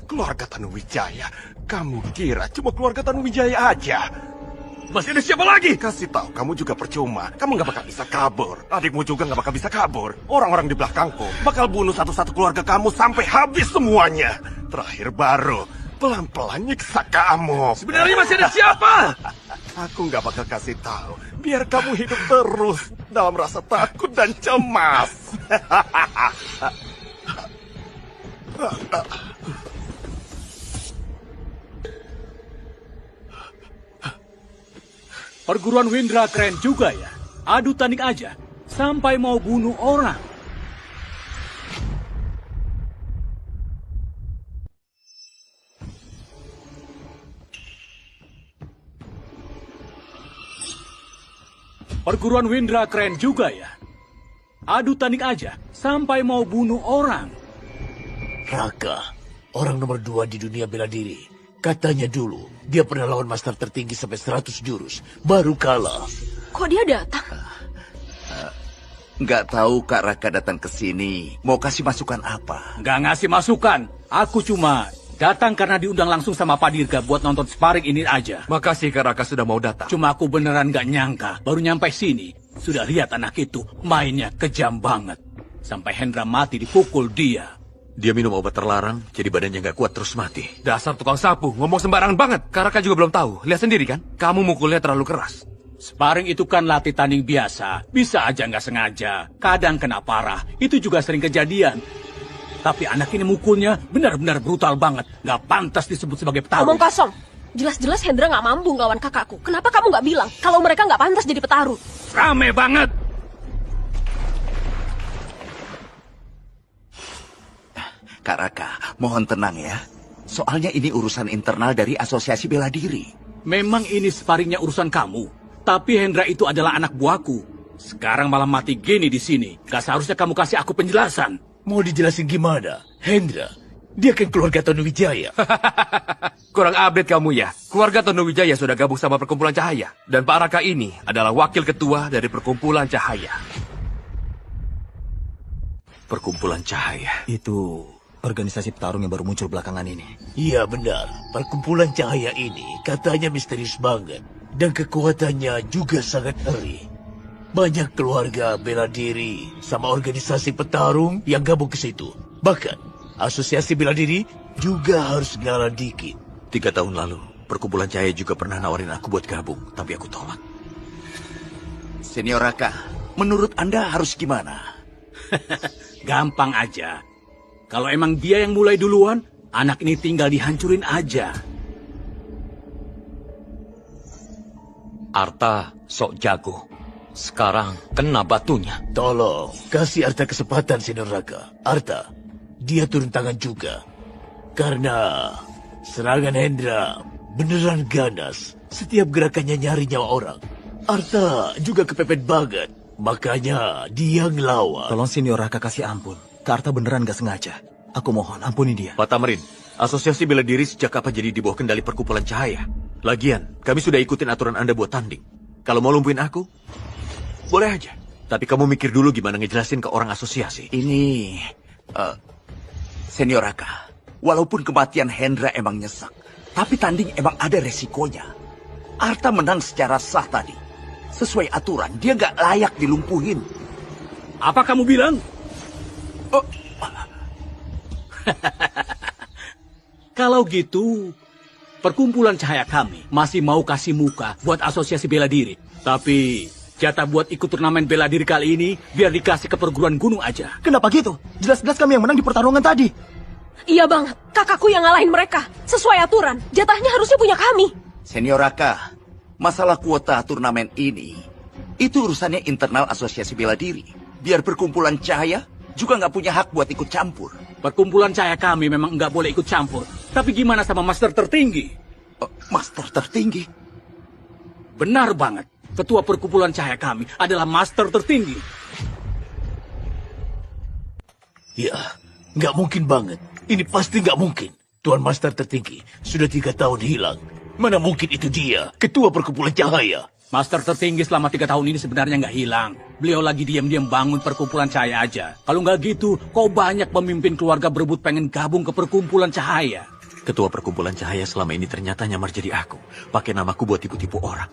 Keluarga Tanuwijaya? Kamu kira cuma keluarga Tanuwijaya aja? Masih ada siapa lagi? Kasih tahu, kamu juga percuma. Kamu nggak bakal bisa kabur. Adikmu juga nggak bakal bisa kabur. Orang-orang di belakangku bakal bunuh satu-satu keluarga kamu sampai habis semuanya. Terakhir baru pelan-pelan nyiksa kamu. Sebenarnya masih ada siapa? Aku nggak bakal kasih tahu. Biar kamu hidup terus dalam rasa takut dan cemas. Perguruan Windra keren juga ya. Adu tanding aja, sampai mau bunuh orang. Perguruan Windra keren juga ya. Adu tanding aja, sampai mau bunuh orang. Raka, orang nomor 2 di dunia bela diri. Katanya dulu, dia pernah lawan master tertinggi sampai 100 jurus, baru kalah. Kok dia datang? Nggak tahu Kak Raka datang ke sini. Mau kasih masukan apa? Nggak ngasih masukan, aku cuma Datang karena diundang langsung sama Pak Dirga buat nonton sparring ini aja. Makasih Kak Raka sudah mau datang. Cuma aku beneran gak nyangka, baru nyampe sini. Sudah lihat anak itu, mainnya kejam banget. Sampai Hendra mati dipukul dia. Dia minum obat terlarang, jadi badannya nggak kuat terus mati. Dasar tukang sapu, ngomong sembarangan banget. Kak Raka juga belum tahu. Lihat sendiri kan, kamu mukulnya terlalu keras. Sparring itu kan latih tanding biasa. Bisa aja nggak sengaja. Kadang kena parah. Itu juga sering kejadian. Tapi anak ini mukulnya benar-benar brutal banget. Nggak pantas disebut sebagai petarung. Omong kosong. Jelas-jelas Hendra nggak mampu ngelawan kakakku. Kenapa kamu nggak bilang kalau mereka nggak pantas jadi petarung? Rame banget. Kak Raka, mohon tenang ya. Soalnya ini urusan internal dari Asosiasi Bela Diri. Memang ini sparringnya urusan kamu. Tapi Hendra itu adalah anak buahku. Sekarang malah mati gini di sini. Gak seharusnya kamu kasih aku penjelasan. Mau dijelasin gimana? Hendra, dia kan keluarga Tonuwijaya. Kurang update kamu ya. Keluarga Tonuwijaya sudah gabung sama Perkumpulan Cahaya. Dan Pak Raka ini adalah wakil ketua dari Perkumpulan Cahaya. Perkumpulan Cahaya. Itu organisasi petarung yang baru muncul belakangan ini. Iya benar, perkumpulan cahaya ini katanya misterius banget. Dan kekuatannya juga sangat ngeri. Banyak keluarga bela diri sama organisasi petarung yang gabung ke situ. Bahkan, asosiasi bela diri juga harus ngalah dikit. 3 tahun lalu, Perkumpulan Cahaya juga pernah nawarin aku buat gabung, tapi aku tolak. Senior Raka, menurut Anda harus gimana? Gampang aja. Kalau emang dia yang mulai duluan, anak ini tinggal dihancurin aja. Arta sok jago. Sekarang kena batunya. Tolong, kasih Arta kesempatan, Senior Raka. Arta, dia turun tangan juga. Karena serangan Hendra beneran ganas. Setiap gerakannya nyari nyawa orang. Arta juga kepepet banget. Makanya dia ngelawan. Tolong Senior Raka kasih ampun. Karta beneran gak sengaja. Aku mohon, ampuni dia. Pak Tamarin, Asosiasi Bela Diri sejak kapan jadi di bawah kendali Perkumpulan Cahaya? Lagian, kami sudah ikutin aturan Anda buat tanding. Kalau mau lumpuhin aku, boleh aja. Tapi kamu mikir dulu gimana ngejelasin ke orang asosiasi. Ini, Senior Raka, walaupun kematian Hendra emang nyesek, tapi tanding emang ada resikonya. Arta menang secara sah tadi. Sesuai aturan, dia nggak layak dilumpuhin. Apa kamu bilang? Kalau gitu, Perkumpulan Cahaya kami masih mau kasih muka buat asosiasi bela diri. Tapi jatah buat ikut turnamen bela diri kali ini biar dikasih ke perguruan gunung aja. Kenapa gitu? Jelas-jelas kami yang menang di pertarungan tadi. Iya banget, kakakku yang ngalahin mereka. Sesuai aturan, jatahnya harusnya punya kami. Senior Raka, masalah kuota turnamen ini, itu urusannya internal Asosiasi Bela Diri. Biar Perkumpulan Cahaya juga nggak punya hak buat ikut campur. Perkumpulan Cahaya kami memang nggak boleh ikut campur. Tapi gimana sama master tertinggi? Master tertinggi? Benar banget. Ketua Perkumpulan Cahaya kami adalah master tertinggi. Ya, nggak mungkin banget. Ini pasti nggak mungkin. Tuan Master tertinggi sudah 3 tahun hilang. Mana mungkin itu dia, Ketua Perkumpulan Cahaya. Master tertinggi selama 3 tahun ini sebenarnya nggak hilang. Beliau lagi diam-diam bangun Perkumpulan Cahaya aja. Kalau nggak gitu, kok banyak pemimpin keluarga berebut pengen gabung ke Perkumpulan Cahaya. Ketua Perkumpulan Cahaya selama ini ternyata nyamar jadi aku. Pakai namaku buat tipu-tipu orang.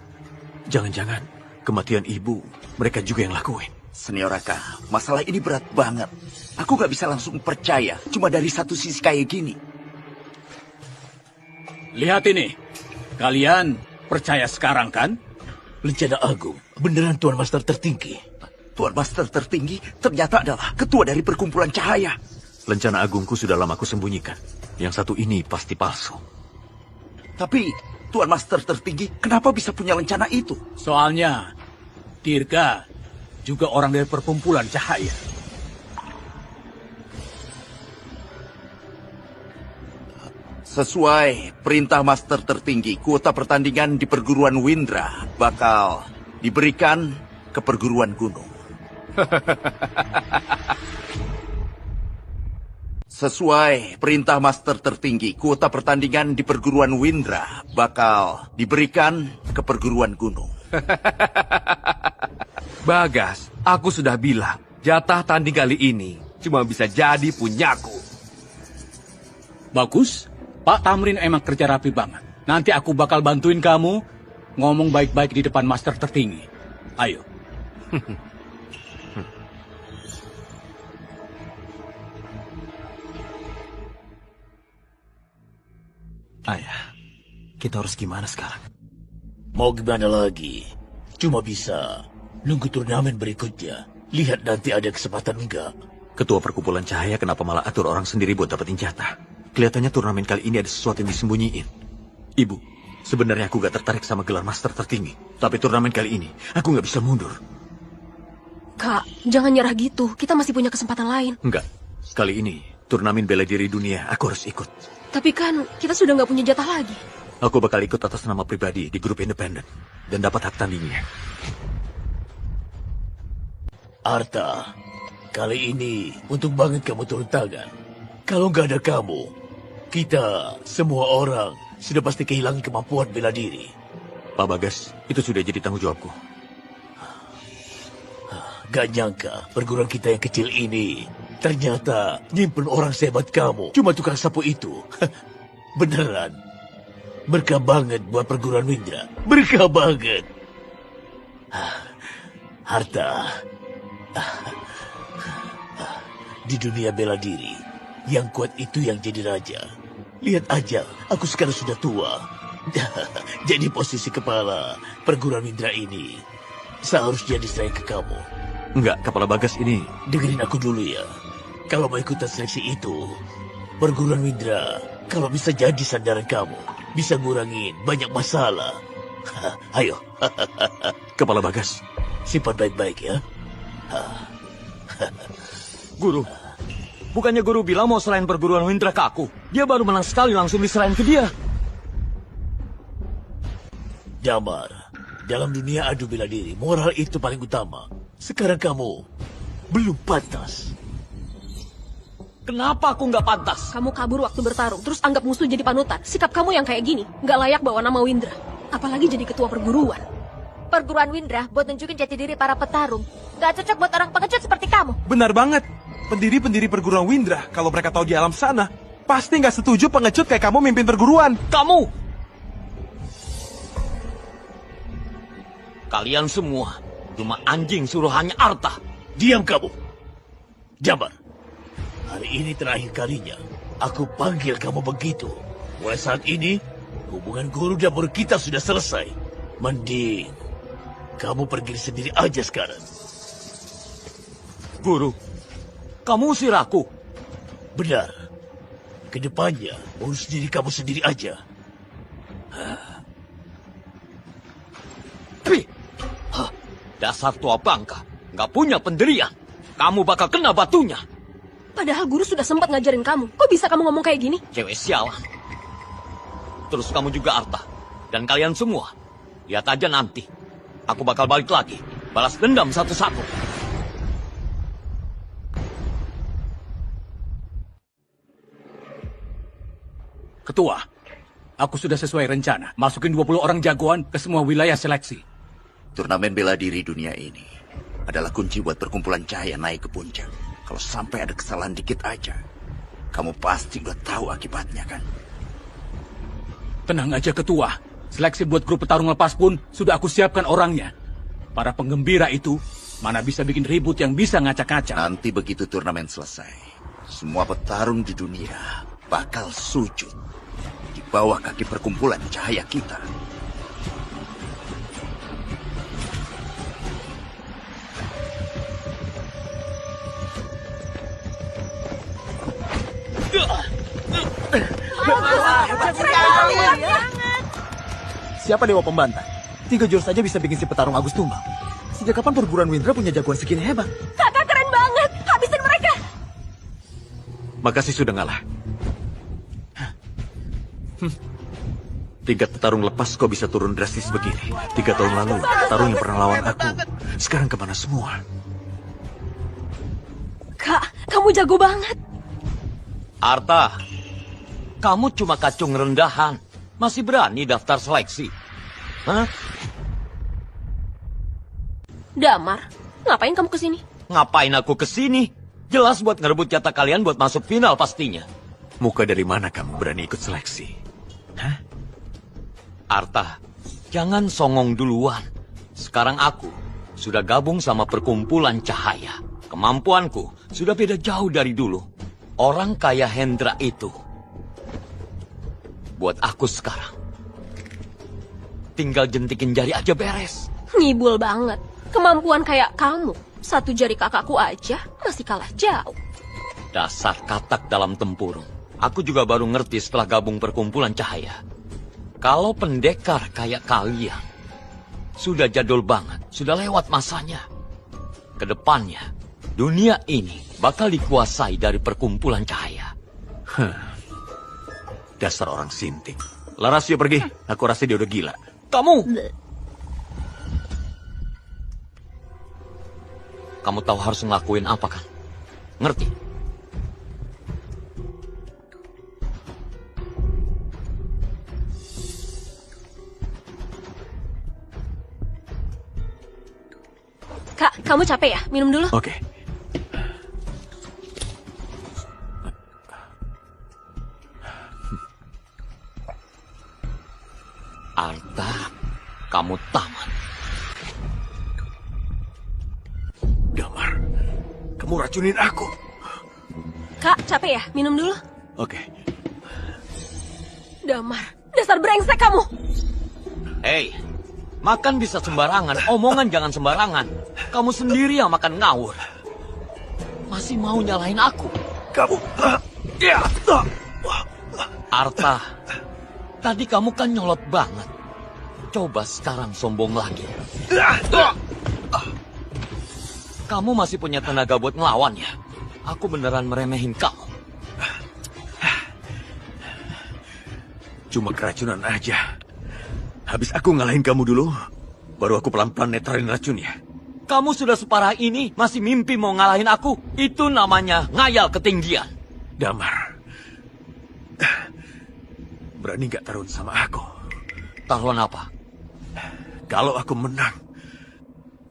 Jangan-jangan kematian ibu mereka juga yang lakuin. Senior Raka, masalah ini berat banget. Aku nggak bisa langsung percaya cuma dari satu sisi kayak gini. Lihat ini. Kalian percaya sekarang kan? Lencana Agung, beneran Tuan Master tertinggi. Tuan Master tertinggi ternyata adalah ketua dari Perkumpulan Cahaya. Lencana agungku sudah lama aku sembunyikan. Yang satu ini pasti palsu. Tapi Tuan Master tertinggi kenapa bisa punya lencana itu? Soalnya Dirga juga orang dari Perkumpulan Cahaya. Sesuai perintah Master tertinggi, kuota pertandingan di perguruan Windra bakal diberikan ke perguruan gunung. Sesuai perintah Master tertinggi, kuota pertandingan di perguruan Windra bakal diberikan ke perguruan gunung. Bagas, aku sudah bilang, jatah tanding kali ini cuma bisa jadi punyaku. Bagus. Pak Tamrin emang kerja rapi banget. Nanti aku bakal bantuin kamu ngomong baik-baik di depan master tertinggi. Ayo. Ayah, kita harus gimana sekarang? Mau gimana lagi? Cuma bisa nunggu turnamen berikutnya. Lihat nanti ada kesempatan enggak. Ketua Perkumpulan Cahaya kenapa malah atur orang sendiri buat dapetin jatah? Kelihatannya turnamen kali ini ada sesuatu yang disembunyiin. Ibu, sebenarnya aku gak tertarik sama gelar master tertinggi. Tapi turnamen kali ini, aku gak bisa mundur. Kak, jangan nyerah gitu. Kita masih punya kesempatan lain. Enggak, kali ini turnamen bela diri dunia aku harus ikut. Tapi kan kita sudah nggak punya jatah lagi. Aku bakal ikut atas nama pribadi di grup independen dan dapat hak tandingnya. Arta, kali ini untung banget kamu turun tangan. Kalau nggak ada kamu, kita semua orang sudah pasti kehilangan kemampuan bela diri. Pak Bagas, itu sudah jadi tanggung jawabku. Gak nyangka perguruan kita yang kecil ini ternyata nyimpen orang sehebat kamu. Cuma tukang sapu itu. Beneran. Berkah banget buat perguruan Windra. Berkah banget. Harta. Di dunia bela diri, yang kuat itu yang jadi raja. Lihat aja, aku sekarang sudah tua. Jadi posisi kepala perguruan Windra ini seharusnya diserahkan ke kamu. Enggak, Kepala Bagas ini... Dengerin aku dulu ya. Kalau mau ikutan seleksi itu, perguruan Windra, kalau bisa jadi sandaran kamu, bisa ngurangin banyak masalah. Ayo. Kepala Bagas. Simpan baik-baik ya. Guru, bukannya guru bilang mau serahin perguruan Windra ke aku? Dia baru menang sekali langsung diserahin ke dia. Damar, dalam dunia adu bela diri, moral itu paling utama. Sekarang kamu belum pantas. Kenapa aku nggak pantas? Kamu kabur waktu bertarung, terus anggap musuh jadi panutan. Sikap kamu yang kayak gini, nggak layak bawa nama Windra. Apalagi jadi ketua perguruan. Perguruan Windra buat nunjukin jati diri para petarung. Gak cocok buat orang pengecut seperti kamu. Benar banget. Pendiri-pendiri perguruan Windra, kalau mereka tahu di alam sana, pasti nggak setuju pengecut kayak kamu mimpin perguruan. Kalian semua cuma anjing suruhannya Arta. Diam kamu. Damar, hari ini terakhir kalinya aku panggil kamu begitu. Mulai saat ini, hubungan guru dan murid kita sudah selesai. Mending kamu pergi sendiri aja sekarang. Guru, kamu usir aku. Benar. Kedepannya, urus diri kamu sendiri aja. Dasar tua bangka, nggak punya pendirian. Kamu bakal kena batunya. Padahal guru sudah sempat ngajarin kamu. Kok bisa kamu ngomong kayak gini? Cewek sialan. Terus kamu juga Arta. Dan kalian semua. Lihat aja nanti. Aku bakal balik lagi. Balas dendam satu-satu. Ketua, aku sudah sesuai rencana. Masukin 20 orang jagoan ke semua wilayah seleksi. Turnamen bela diri dunia ini adalah kunci buat perkumpulan cahaya naik ke puncak. Kalau sampai ada kesalahan dikit aja, kamu pasti udah tahu akibatnya kan? Tenang aja Ketua. Seleksi buat grup petarung lepas pun sudah aku siapkan orangnya. Para penggembira itu mana bisa bikin ribut yang bisa ngacak-ngacak. Nanti begitu turnamen selesai, semua petarung di dunia bakal sujud di bawah kaki perkumpulan cahaya kita. Siapa dewa pembantai? 3 jurus saja bisa bikin si petarung Agus tumbang. Sejak kapan perguruan Windra punya jagoan segini hebat? Kakak keren banget. Habisin mereka. Makasih sudah ngalah. Tingkat petarung lepas kok bisa turun drastis begini. 3 tahun lalu, petarung yang pernah lawan aku, sekarang kemana semua? Kak, kamu jago banget. Arta, kamu cuma kacung rendahan. Masih berani daftar seleksi? Hah? Damar, ngapain kamu kesini? Ngapain aku kesini? Jelas buat ngerebut jatah kalian buat masuk final pastinya. Muka dari mana kamu berani ikut seleksi? Hah? Arta, jangan songong duluan. Sekarang aku sudah gabung sama perkumpulan cahaya. Kemampuanku sudah beda jauh dari dulu. Orang kaya Hendra itu buat aku sekarang tinggal jentikin jari aja beres. Ngibul banget. Kemampuan kayak kamu, satu jari kakakku aja masih kalah jauh. Dasar katak dalam tempurung. Aku juga baru ngerti setelah gabung perkumpulan cahaya. Kalau pendekar kayak kalian sudah jadul banget, sudah lewat masanya. Kedepannya, dunia ini bakal dikuasai dari perkumpulan cahaya. Dasar orang sinting. Laras, yuk pergi. Aku rasa dia udah gila. Kamu tahu harus ngelakuin apa kan? Ngerti? Kak, kamu capek ya? Minum dulu. Oke. Arta, kamu tamat. Damar, kamu racunin aku. Kak, capek ya? Minum dulu. Oke. Damar, dasar brengsek kamu. Hei, makan bisa sembarangan, omongan jangan sembarangan. Kamu sendiri yang makan ngawur. Masih mau nyalahin aku? Kamu... Arta, tadi kamu kan nyolot banget. Coba sekarang sombong lagi. Kamu masih punya tenaga buat ngelawan ya? Aku beneran meremehin kamu. Cuma keracunan aja. Habis aku ngalahin kamu dulu, baru aku pelan-pelan netralin racunnya. Kamu sudah separah ini, masih mimpi mau ngalahin aku? Itu namanya ngayal ketinggian. Damar, berani gak taruhan sama aku? Taruhan apa? Kalau aku menang,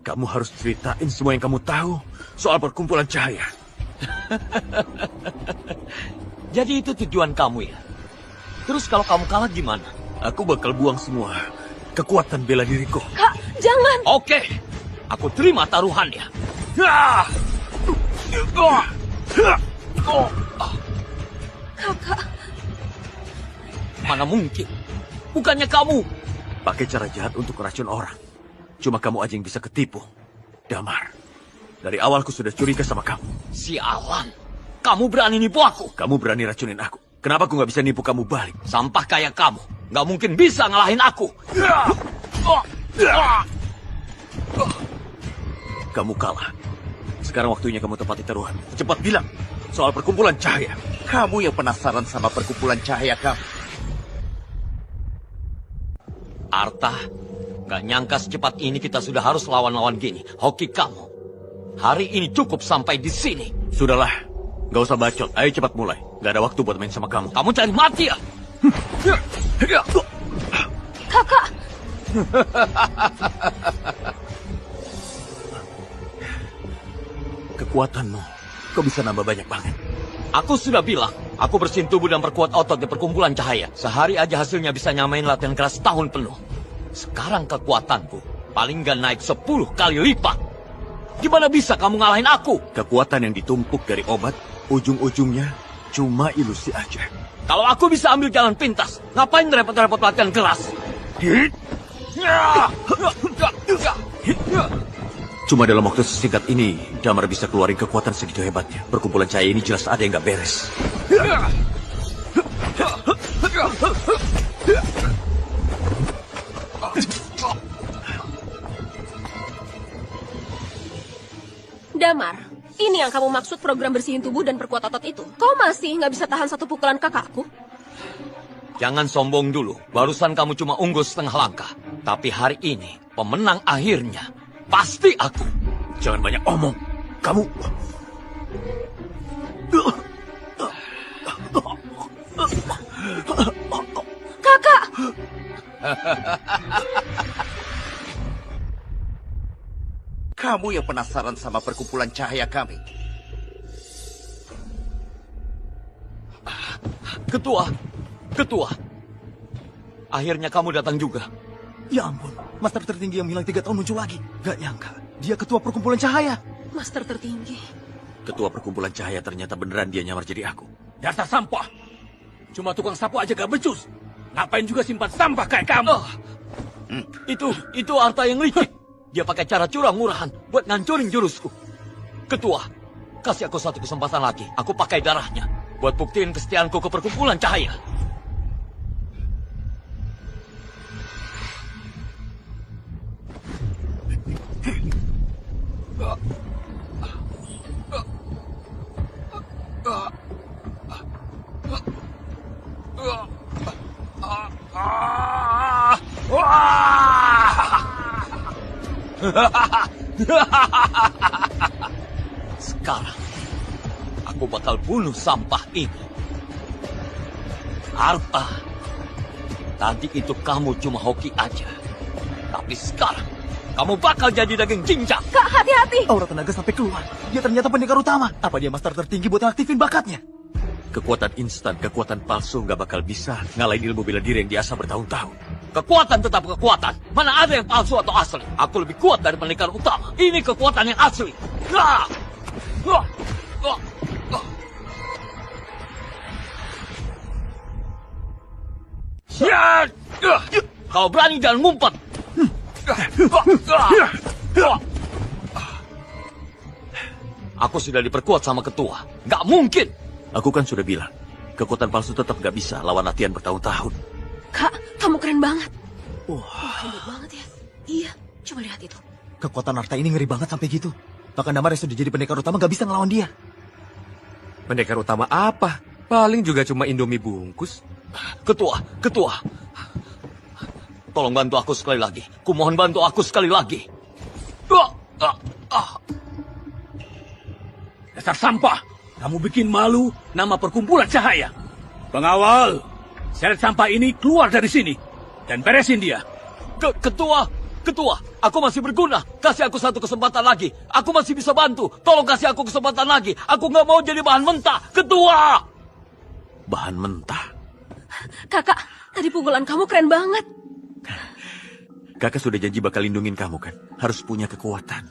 kamu harus ceritain semua yang kamu tahu soal perkumpulan cahaya. Jadi itu tujuan kamu ya? Terus kalau kamu kalah gimana? Aku bakal buang semua kekuatan bela diriku. Kak, jangan. Oke, aku terima taruhannya. Kakak. Mana mungkin? Bukannya kamu. Pakai cara jahat untuk meracun orang. Cuma kamu aja yang bisa ketipu. Damar, dari awal aku sudah curiga sama kamu. Sialan, kamu berani nipu aku. Kamu berani racunin aku. Kenapa aku nggak bisa nipu kamu balik? Sampah kayak kamu, nggak mungkin bisa ngalahin aku. Kamu kalah. Sekarang waktunya kamu tepati taruhan. Cepat bilang soal perkumpulan cahaya. Kamu yang penasaran sama perkumpulan cahaya kamu. Arta, gak nyangka secepat ini kita sudah harus lawan-lawan gini. Hoki kamu. Hari ini cukup sampai di sini. Sudahlah, gak usah bacot. Ayo cepat mulai. Gak ada waktu buat main sama kamu. Kamu cari mati ya? Kakak. Kekuatanmu, kok bisa nambah banyak banget? Aku sudah bilang, aku bersihin tubuh dan perkuat otot di perkumpulan cahaya. Sehari aja hasilnya bisa nyamain latihan keras tahun penuh. Sekarang kekuatanku paling gak naik 10 kali lipat. Gimana bisa kamu ngalahin aku? Kekuatan yang ditumpuk dari obat, ujung-ujungnya cuma ilusi aja. Kalau aku bisa ambil jalan pintas, ngapain repot-repot latihan keras? Cuma dalam waktu sesingkat ini, Damar bisa keluarin kekuatan segitu hebatnya. Perkumpulan cahaya ini jelas ada yang gak beres. Damar, ini yang kamu maksud program bersihin tubuh dan perkuat otot itu? Kau masih nggak bisa tahan satu pukulan kakakku? Jangan sombong dulu. Barusan kamu cuma unggul setengah langkah. Tapi hari ini, pemenang akhirnya pasti aku. Jangan banyak omong. Kamu... Kakak! Kamu yang penasaran sama perkumpulan cahaya kami. Ketua. Akhirnya kamu datang juga. Ya ampun, Master tertinggi yang hilang 3 tahun muncul lagi. Gak nyangka, dia ketua perkumpulan cahaya. Master tertinggi. Ketua perkumpulan cahaya ternyata beneran dia nyamar jadi aku. Dasar sampah. Cuma tukang sapu aja gak becus. Ngapain juga simpan sampah kayak kamu? Itu harta yang licik. Dia pakai cara curang-murahan buat ngancurin jurusku. Ketua, kasih aku 1 kesempatan lagi. Aku pakai darahnya buat buktiin kesetiaanku ke perkumpulan cahaya. Sekarang, aku bakal bunuh sampah ini. Arta, tadi itu kamu cuma hoki aja. Tapi sekarang, kamu bakal jadi daging cincang. Kak, hati-hati. Aura tenaga sampai keluar. Dia ternyata pendekar utama. Apa dia master tertinggi buat ngaktifin bakatnya? Kekuatan instan, kekuatan palsu nggak bakal bisa ngalahin ilmu bela diri yang diasah bertahun-tahun. Kekuatan tetap kekuatan. Mana ada yang palsu atau asli? Aku lebih kuat dari pendekar utama. Ini kekuatan yang asli. Kalau berani jangan ngumpet. Aku sudah diperkuat sama ketua. Nggak mungkin. Aku kan sudah bilang, kekuatan palsu tetap nggak bisa lawan latihan bertahun-tahun. Kak, kamu keren banget. Wah, hebat banget ya. Iya, coba lihat itu. Kekuatan Arta ini ngeri banget sampai gitu. Bahkan Damar yang sudah jadi pendekar utama gak bisa ngelawan dia. Pendekar utama apa? Paling juga cuma Indomie bungkus. Ketua. Tolong bantu aku sekali lagi. Kumohon bantu aku sekali lagi. Dasar sampah. Kamu bikin malu nama perkumpulan cahaya. Pengawal, seret sampah ini keluar dari sini. Dan beresin dia. Ketua, aku masih berguna. Kasih aku 1 kesempatan lagi. Aku masih bisa bantu. Tolong kasih aku kesempatan lagi. Aku nggak mau jadi bahan mentah. Ketua! Bahan mentah? Kakak, tadi pukulan kamu keren banget. Kakak sudah janji bakal lindungin kamu kan? Harus punya kekuatan.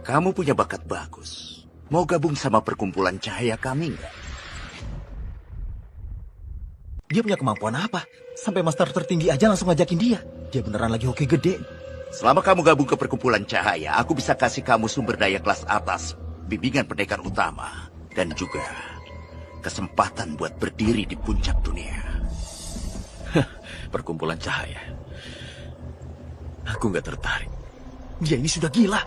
Kamu punya bakat bagus. Mau gabung sama perkumpulan cahaya kami nggak? Dia punya kemampuan apa? Sampai master tertinggi aja langsung ngajakin dia. Dia beneran lagi hoki gede. Selama kamu gabung ke perkumpulan cahaya, aku bisa kasih kamu sumber daya kelas atas, bimbingan pendekar utama, dan juga kesempatan buat berdiri di puncak dunia. Perkumpulan cahaya. Aku nggak tertarik. Dia ini sudah gila.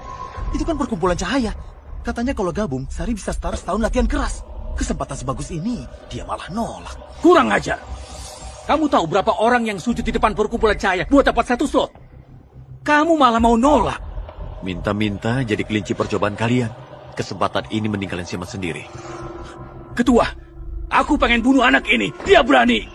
Itu kan perkumpulan cahaya. Katanya kalau gabung, Sari bisa setara setahun latihan keras. Kesempatan sebagus ini, dia malah nolak. Kurang ajar. Kamu tahu berapa orang yang sujud di depan perkumpulan cahaya buat dapat 1 slot? Kamu malah mau nolak. Minta-minta jadi kelinci percobaan kalian. Kesempatan ini mending kalian simpan sendiri. Ketua, aku pengen bunuh anak ini. Dia berani.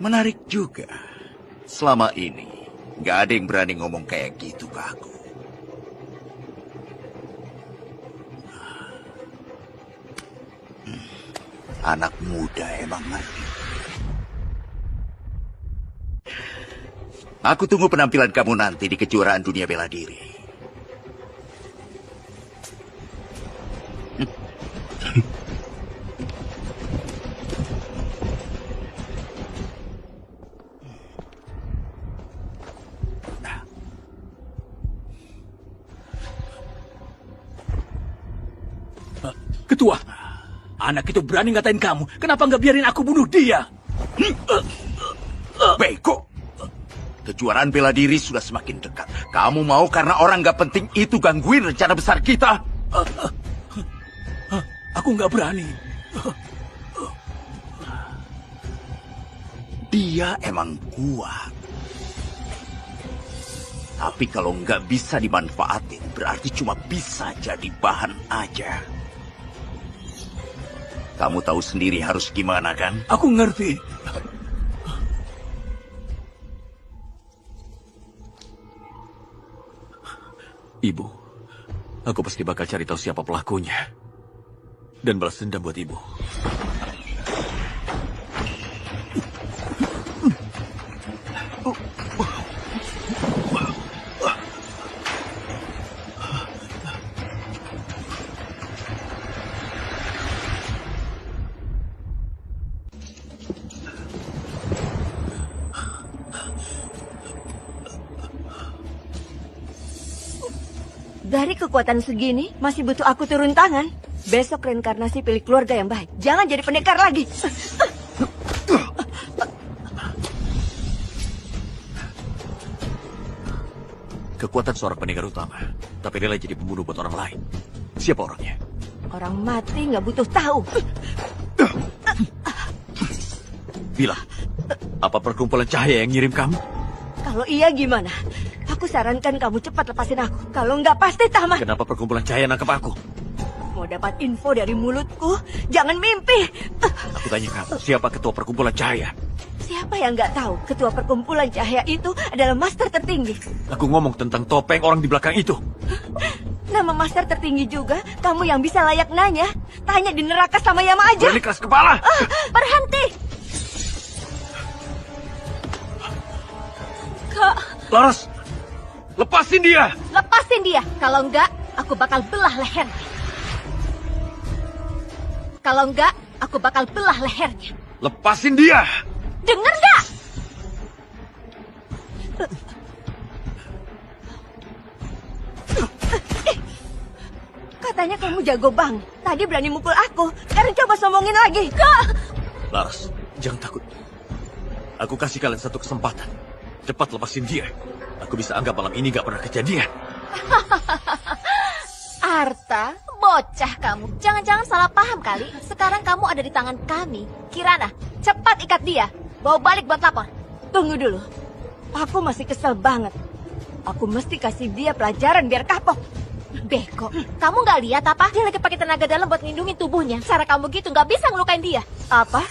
Menarik juga. Selama ini, nggak ada yang berani ngomong kayak gitu ke aku. Anak muda emang ngerti. Aku tunggu penampilan kamu nanti di kejuaraan dunia bela diri. Ketua, anak itu berani ngatain kamu. Kenapa nggak biarin aku bunuh dia? Bego! Kejuaraan bela diri sudah semakin dekat. Kamu mau karena orang nggak penting itu gangguin rencana besar kita? Aku nggak berani. Dia emang kuat. Tapi kalau nggak bisa dimanfaatin, berarti cuma bisa jadi bahan aja. Kamu tahu sendiri harus gimana kan? Aku ngerti. Ibu, aku pasti bakal cari tahu siapa pelakunya. Dan balas dendam buat ibu. Dari kekuatan segini, masih butuh aku turun tangan. Besok reinkarnasi pilih keluarga yang baik. Jangan jadi pendekar lagi. Kekuatan seorang pendekar utama, tapi rela jadi pembunuh buat orang lain. Siapa orangnya? Orang mati nggak butuh tahu. Bilang, apa perkumpulan cahaya yang ngirim kamu? Kalau iya gimana? Aku sarankan kamu cepat lepasin aku. Kalau nggak pasti tamat. Kenapa perkumpulan cahaya nangkep aku? Mau dapat info dari mulutku? Jangan mimpi. Aku tanya kamu, siapa ketua perkumpulan cahaya? Siapa yang nggak tahu ketua perkumpulan cahaya itu adalah master tertinggi? Aku ngomong tentang topeng orang di belakang itu. Nama master tertinggi juga, kamu yang bisa layak nanya. Tanya di neraka sama Yama aja. Berani keras kepala. Berhenti. Kak. Laras, lepasin dia. Lepasin dia. Kalau enggak, aku bakal belah lehernya. Kalau enggak, aku bakal belah lehernya. Lepasin dia. Dengar nggak? Katanya kamu jago bang. Tadi berani mukul aku. Sekarang coba sombongin lagi. Kak! Laras, jangan takut. Aku kasih kalian satu kesempatan. Cepat lepasin dia. Aku bisa anggap malam ini gak pernah kejadian. Arta, bocah kamu. Jangan-jangan salah paham kali. Sekarang kamu ada di tangan kami. Kirana, cepat ikat dia. Bawa balik buat lapor. Tunggu dulu. Aku masih kesel banget. Aku mesti kasih dia pelajaran biar kapok. Beko, kamu nggak lihat apa? Dia lagi pakai tenaga dalam buat ngelindungin tubuhnya. Cara kamu gitu nggak bisa ngelukain dia. Apa?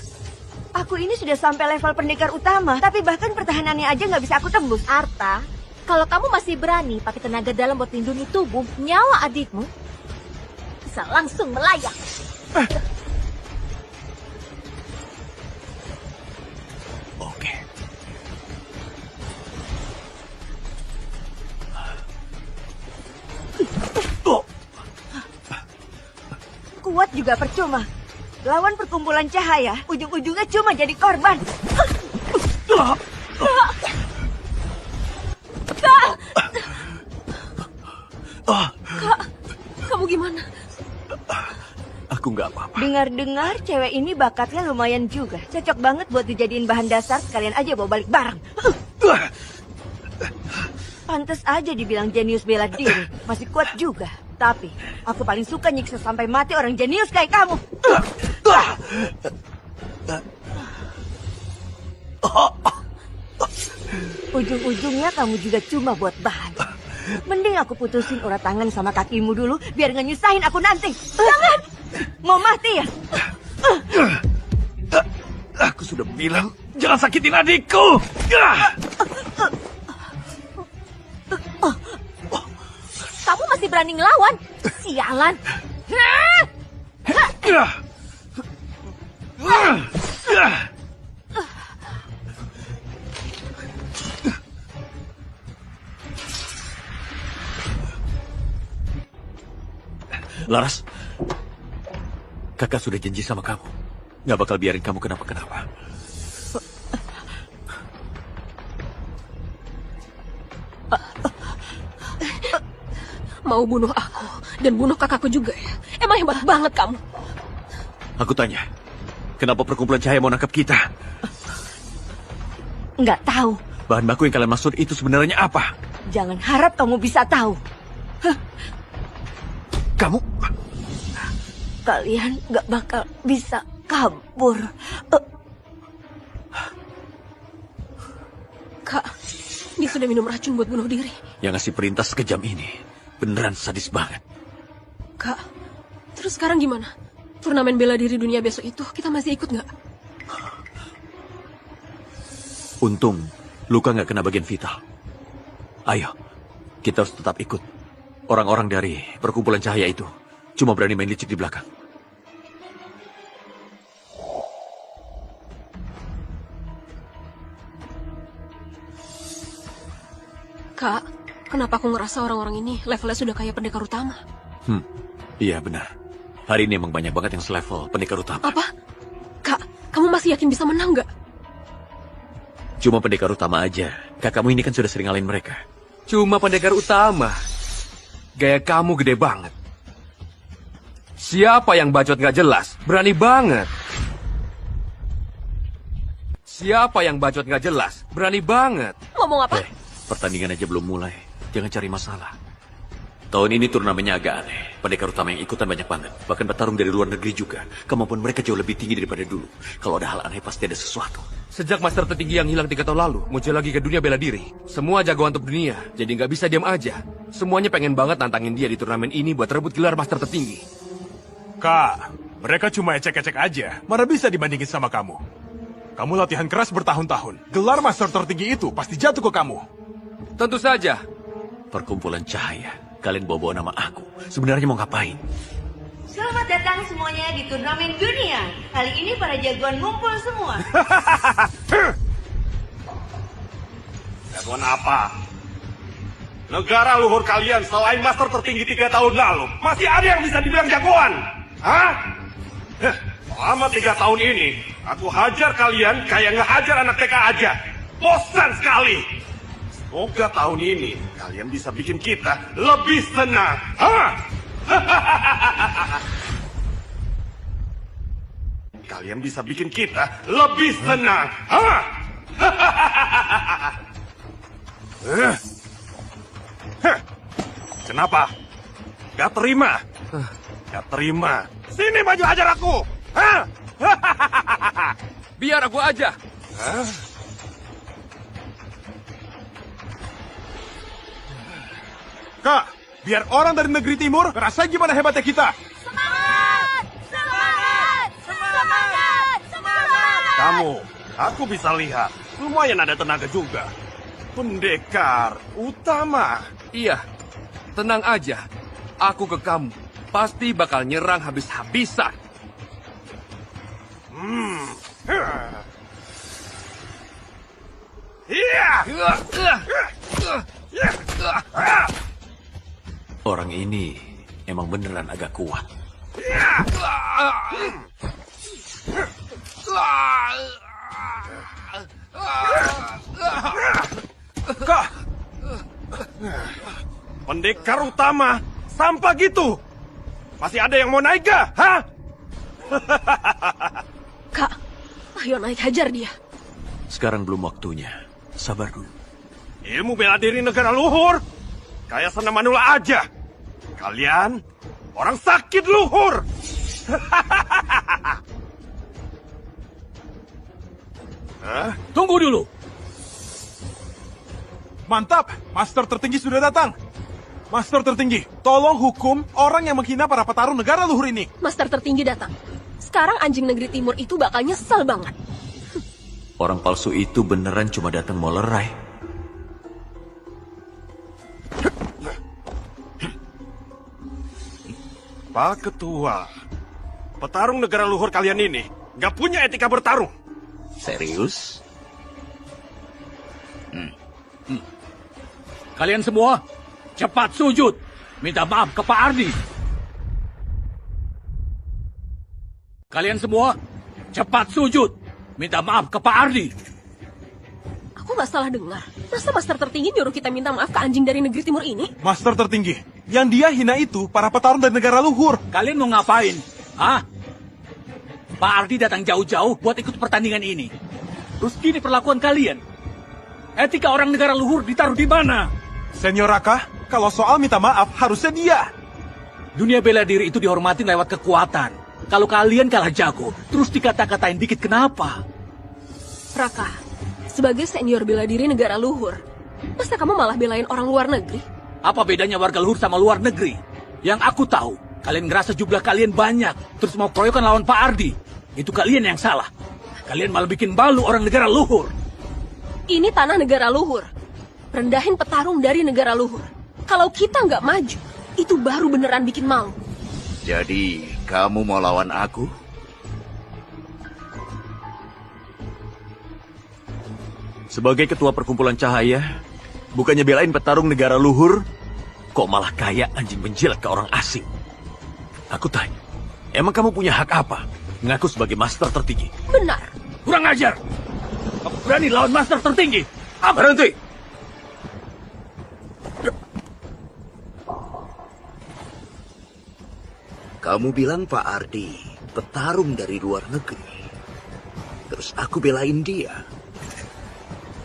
Aku ini sudah sampai level pendekar utama, tapi bahkan pertahanannya aja nggak bisa aku tembus. Arta, kalau kamu masih berani pakai tenaga dalam buat lindungi tubuh, nyawa adikmu bisa langsung melayang. Oke. Kuat juga percuma. Lawan perkumpulan cahaya, ujung-ujungnya cuma jadi korban. Kak, kamu gimana? Aku nggak apa-apa. Dengar-dengar cewek ini bakatnya lumayan juga. Cocok banget buat dijadiin bahan dasar, sekalian aja bawa balik barang. Pantes aja dibilang jenius bela diri. Masih kuat juga. Tapi, aku paling suka nyiksa sampai mati orang jenius kayak kamu. Ujung-ujungnya kamu juga cuma buat bahan. Mending aku putusin urat tangan sama kakimu dulu, biar nggak nyusahin aku nanti. Jangan! Mau mati ya? Aku sudah bilang, jangan sakitin adikku. Kamu masih berani ngelawan? Sialan. Laras, kakak sudah janji sama kamu. Nggak bakal biarin kamu kenapa-kenapa. Mau bunuh aku dan bunuh kakakku juga ya? Emang hebat banget kamu. Aku tanya, kenapa perkumpulan cahaya mau nangkap kita? Nggak tahu. Bahan baku yang kalian maksud itu sebenarnya apa? Jangan harap kamu bisa tahu. Kamu? Kalian nggak bakal bisa kabur. Kak, dia sudah minum racun buat bunuh diri. Yang ngasih perintah sekejam ini beneran sadis banget. Kak, terus sekarang gimana? turnamen bela diri dunia besok itu kita masih ikut nggak? Untung luka nggak kena bagian vital. Ayo, kita harus tetap ikut. Orang-orang dari perkumpulan cahaya itu cuma berani main licik di belakang. Kak, kenapa aku ngerasa orang-orang ini levelnya sudah kayak pendekar utama? Iya benar. Hari ini emang banyak banget yang selevel pendekar utama. Apa? Kak, kamu masih yakin bisa menang nggak? Cuma pendekar utama aja. Kakakmu ini kan sudah sering ngalahin mereka. Cuma pendekar utama. Gaya kamu gede banget. Siapa yang bacot nggak jelas? Berani banget. Siapa yang bacot nggak jelas? Berani banget. Ngomong apa? Pertandingan aja belum mulai. Jangan cari masalah. Tahun ini turnamennya agak aneh. Pendekar utama yang ikutan banyak banget. Bahkan petarung dari luar negeri juga. Kemampuan mereka jauh lebih tinggi daripada dulu. Kalau ada hal aneh pasti ada sesuatu. Sejak master tertinggi yang hilang 3 tahun lalu muncul lagi ke dunia bela diri. Semua jagoan top dunia, jadi nggak bisa diam aja. Semuanya pengen banget nantangin dia di turnamen ini buat rebut gelar master tertinggi. Kak, mereka cuma ecek-ecek aja. Mana bisa dibandingin sama kamu? Kamu latihan keras bertahun-tahun. Gelar master tertinggi itu pasti jatuh ke kamu. Tentu saja. Perkumpulan cahaya. Kalian bawa-bawa nama aku. Sebenarnya mau ngapain? Selamat datang semuanya di turnamen dunia. Kali ini para jagoan ngumpul semua. Jagoan apa? Negara luhur kalian selain master tertinggi 3 tahun lalu, masih ada yang bisa dibilang jagoan? Hah? Selama 3 tahun ini, aku hajar kalian kayak ngehajar anak TK aja. Bosan sekali. Semoga tahun ini kalian bisa bikin kita lebih senang. Hah? Kalian bisa bikin kita lebih senang. Hah? Kenapa? Gak terima? Gak terima. Sini baju hajar aku. Hah? Biar aku aja. Hah? Kak, biar orang dari negeri timur ngerasain gimana hebatnya kita. Semangat! Semangat! Semangat! Semangat! Kamu, aku bisa lihat. Lumayan ada tenaga juga. Pendekar utama. Iya, tenang aja. Aku ke kamu. Pasti bakal nyerang habis-habisan. Iya. Orang ini emang beneran agak kuat. Kak, pendekar utama sampah gitu. Masih ada yang mau naik gak? Hah? Kak, ayo naik hajar dia. Sekarang belum waktunya. Sabar dulu. Ilmu bela diri negara luhur. Kayak senam manula aja. Kalian orang sakit luhur. Tunggu dulu. Mantap, master tertinggi sudah datang. Master tertinggi, tolong hukum orang yang menghina para petarung negara luhur ini. Master tertinggi datang. Sekarang anjing negeri timur itu bakal nyesel banget. Orang palsu itu beneran cuma datang mau lerai. Pak Ketua, petarung negara luhur kalian ini nggak punya etika bertarung. Serius? Kalian semua, cepat sujud. Minta maaf ke Pak Ardi. Kalian semua, cepat sujud. Minta maaf ke Pak Ardi. Aku nggak salah dengar. Masa master tertinggi nyuruh kita minta maaf ke anjing dari negeri timur ini? Master tertinggi, yang dia hina itu para petarung dari negara luhur. Kalian mau ngapain? Hah? Pak Ardi datang jauh-jauh buat ikut pertandingan ini. Terus gini perlakuan kalian. Etika orang negara luhur ditaruh di mana? Senior Raka, kalau soal minta maaf harusnya dia. Dunia bela diri itu dihormatin lewat kekuatan. Kalau kalian kalah jago, terus dikata-katain dikit kenapa? Raka, sebagai senior bela diri negara luhur, masa kamu malah belain orang luar negeri? Apa bedanya warga luhur sama luar negeri? Yang aku tahu, Kalian ngerasa jumlah kalian banyak, terus mau keroyokan lawan Pak Ardi. Itu kalian yang salah. Kalian malah bikin malu orang negara luhur. Ini tanah negara luhur. Rendahin petarung dari negara luhur. Kalau kita nggak maju, itu baru beneran bikin malu. Jadi, kamu mau lawan aku? Sebagai ketua perkumpulan cahaya, bukannya belain petarung negara luhur, kok malah kayak anjing menjilat ke orang asing. Aku tanya, emang kamu punya hak apa? Ngaku sebagai master tertinggi. Benar. Kurang ajar. Kamu berani lawan master tertinggi? Apa? Berhenti! Kamu bilang Pak Ardi, petarung dari luar negeri. Terus aku belain dia.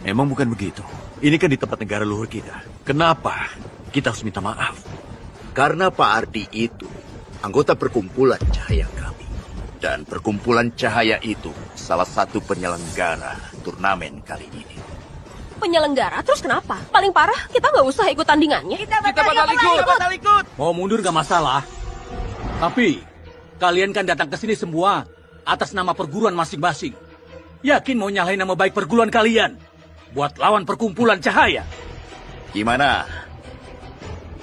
Emang bukan begitu. Ini kan di tempat negara luhur kita. Kenapa kita harus minta maaf? Karena Pak Ardi itu anggota perkumpulan cahaya kami. Dan perkumpulan cahaya itu salah satu penyelenggara turnamen kali ini. Penyelenggara, terus kenapa? Paling parah, kita nggak usah ikut tandingannya. Kita bakal ikut. Mau mundur gak masalah. Tapi, kalian kan datang ke sini semua atas nama perguruan masing-masing. Yakin mau nyalahin nama baik perguruan kalian buat lawan perkumpulan cahaya? Gimana?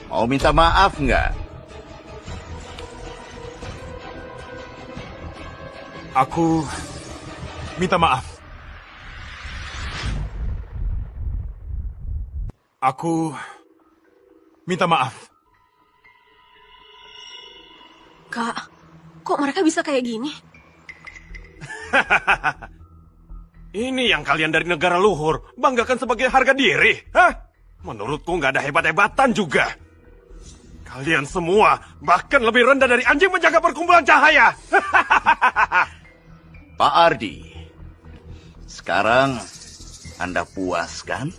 Mau minta maaf nggak? Aku minta maaf. Aku minta maaf. Kak, kok mereka bisa kayak gini? Ini yang kalian dari negara luhur banggakan sebagai harga diri, hah? Menurutku nggak ada hebat-hebatan juga. Kalian semua bahkan lebih rendah dari anjing menjaga perkumpulan cahaya. Pak Ardi, sekarang Anda puas kan?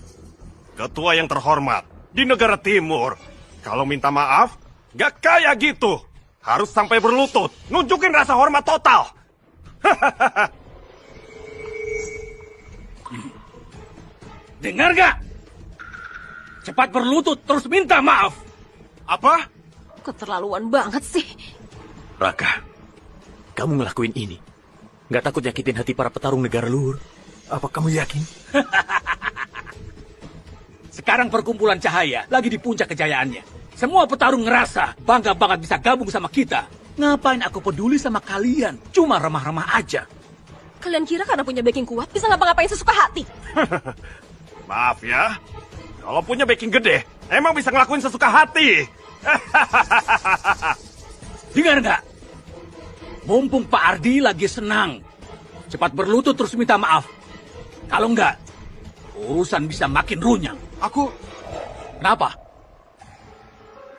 Ketua yang terhormat di negara timur, kalau minta maaf, nggak kayak gitu. Harus sampai berlutut, nunjukin rasa hormat total. Dengar gak? Cepat berlutut terus minta maaf. Apa? Keterlaluan banget sih. Raka, kamu ngelakuin ini. Nggak takut nyakitin hati para petarung negara luhur? Apa kamu yakin? Sekarang perkumpulan cahaya lagi di puncak kejayaannya. Semua petarung ngerasa bangga banget bisa gabung sama kita. Ngapain aku peduli sama kalian? Cuma remah-remah aja. Kalian kira karena punya backing kuat bisa ngapa-ngapain sesuka hati? Maaf ya, kalau punya backing gede, emang bisa ngelakuin sesuka hati. Dengar nggak? Mumpung Pak Ardi lagi senang, cepat berlutut terus minta maaf. Kalau nggak, urusan bisa makin runyam. Kenapa?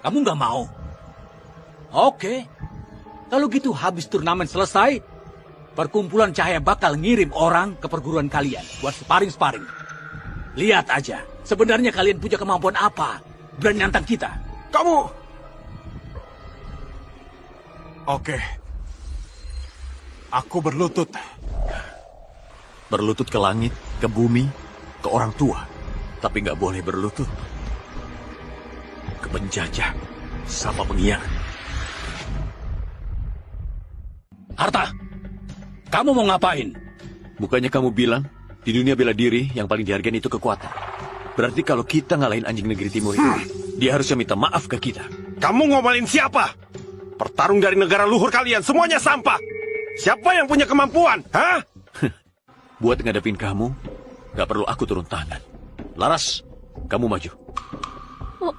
Kamu nggak mau? Oke. Kalau gitu habis turnamen selesai, perkumpulan cahaya bakal ngirim orang ke perguruan kalian buat sparring-sparring. Lihat aja, sebenarnya kalian punya kemampuan apa? Berani nantang kita. Kamu... Oke. Aku berlutut. Berlutut ke langit, ke bumi, ke orang tua. Tapi nggak boleh berlutut ke penjajah sama pengkhianat. Harta, kamu mau ngapain? Bukannya kamu bilang di dunia bela diri yang paling dihargain itu kekuatan. Berarti kalau kita ngalahin anjing negeri timur itu, dia harusnya minta maaf ke kita. Kamu ngomelin siapa? Pertarung dari negara luhur kalian semuanya sampah. Siapa yang punya kemampuan? Hah? Buat ngadepin kamu, nggak perlu aku turun tangan. Laras, kamu maju. Oh,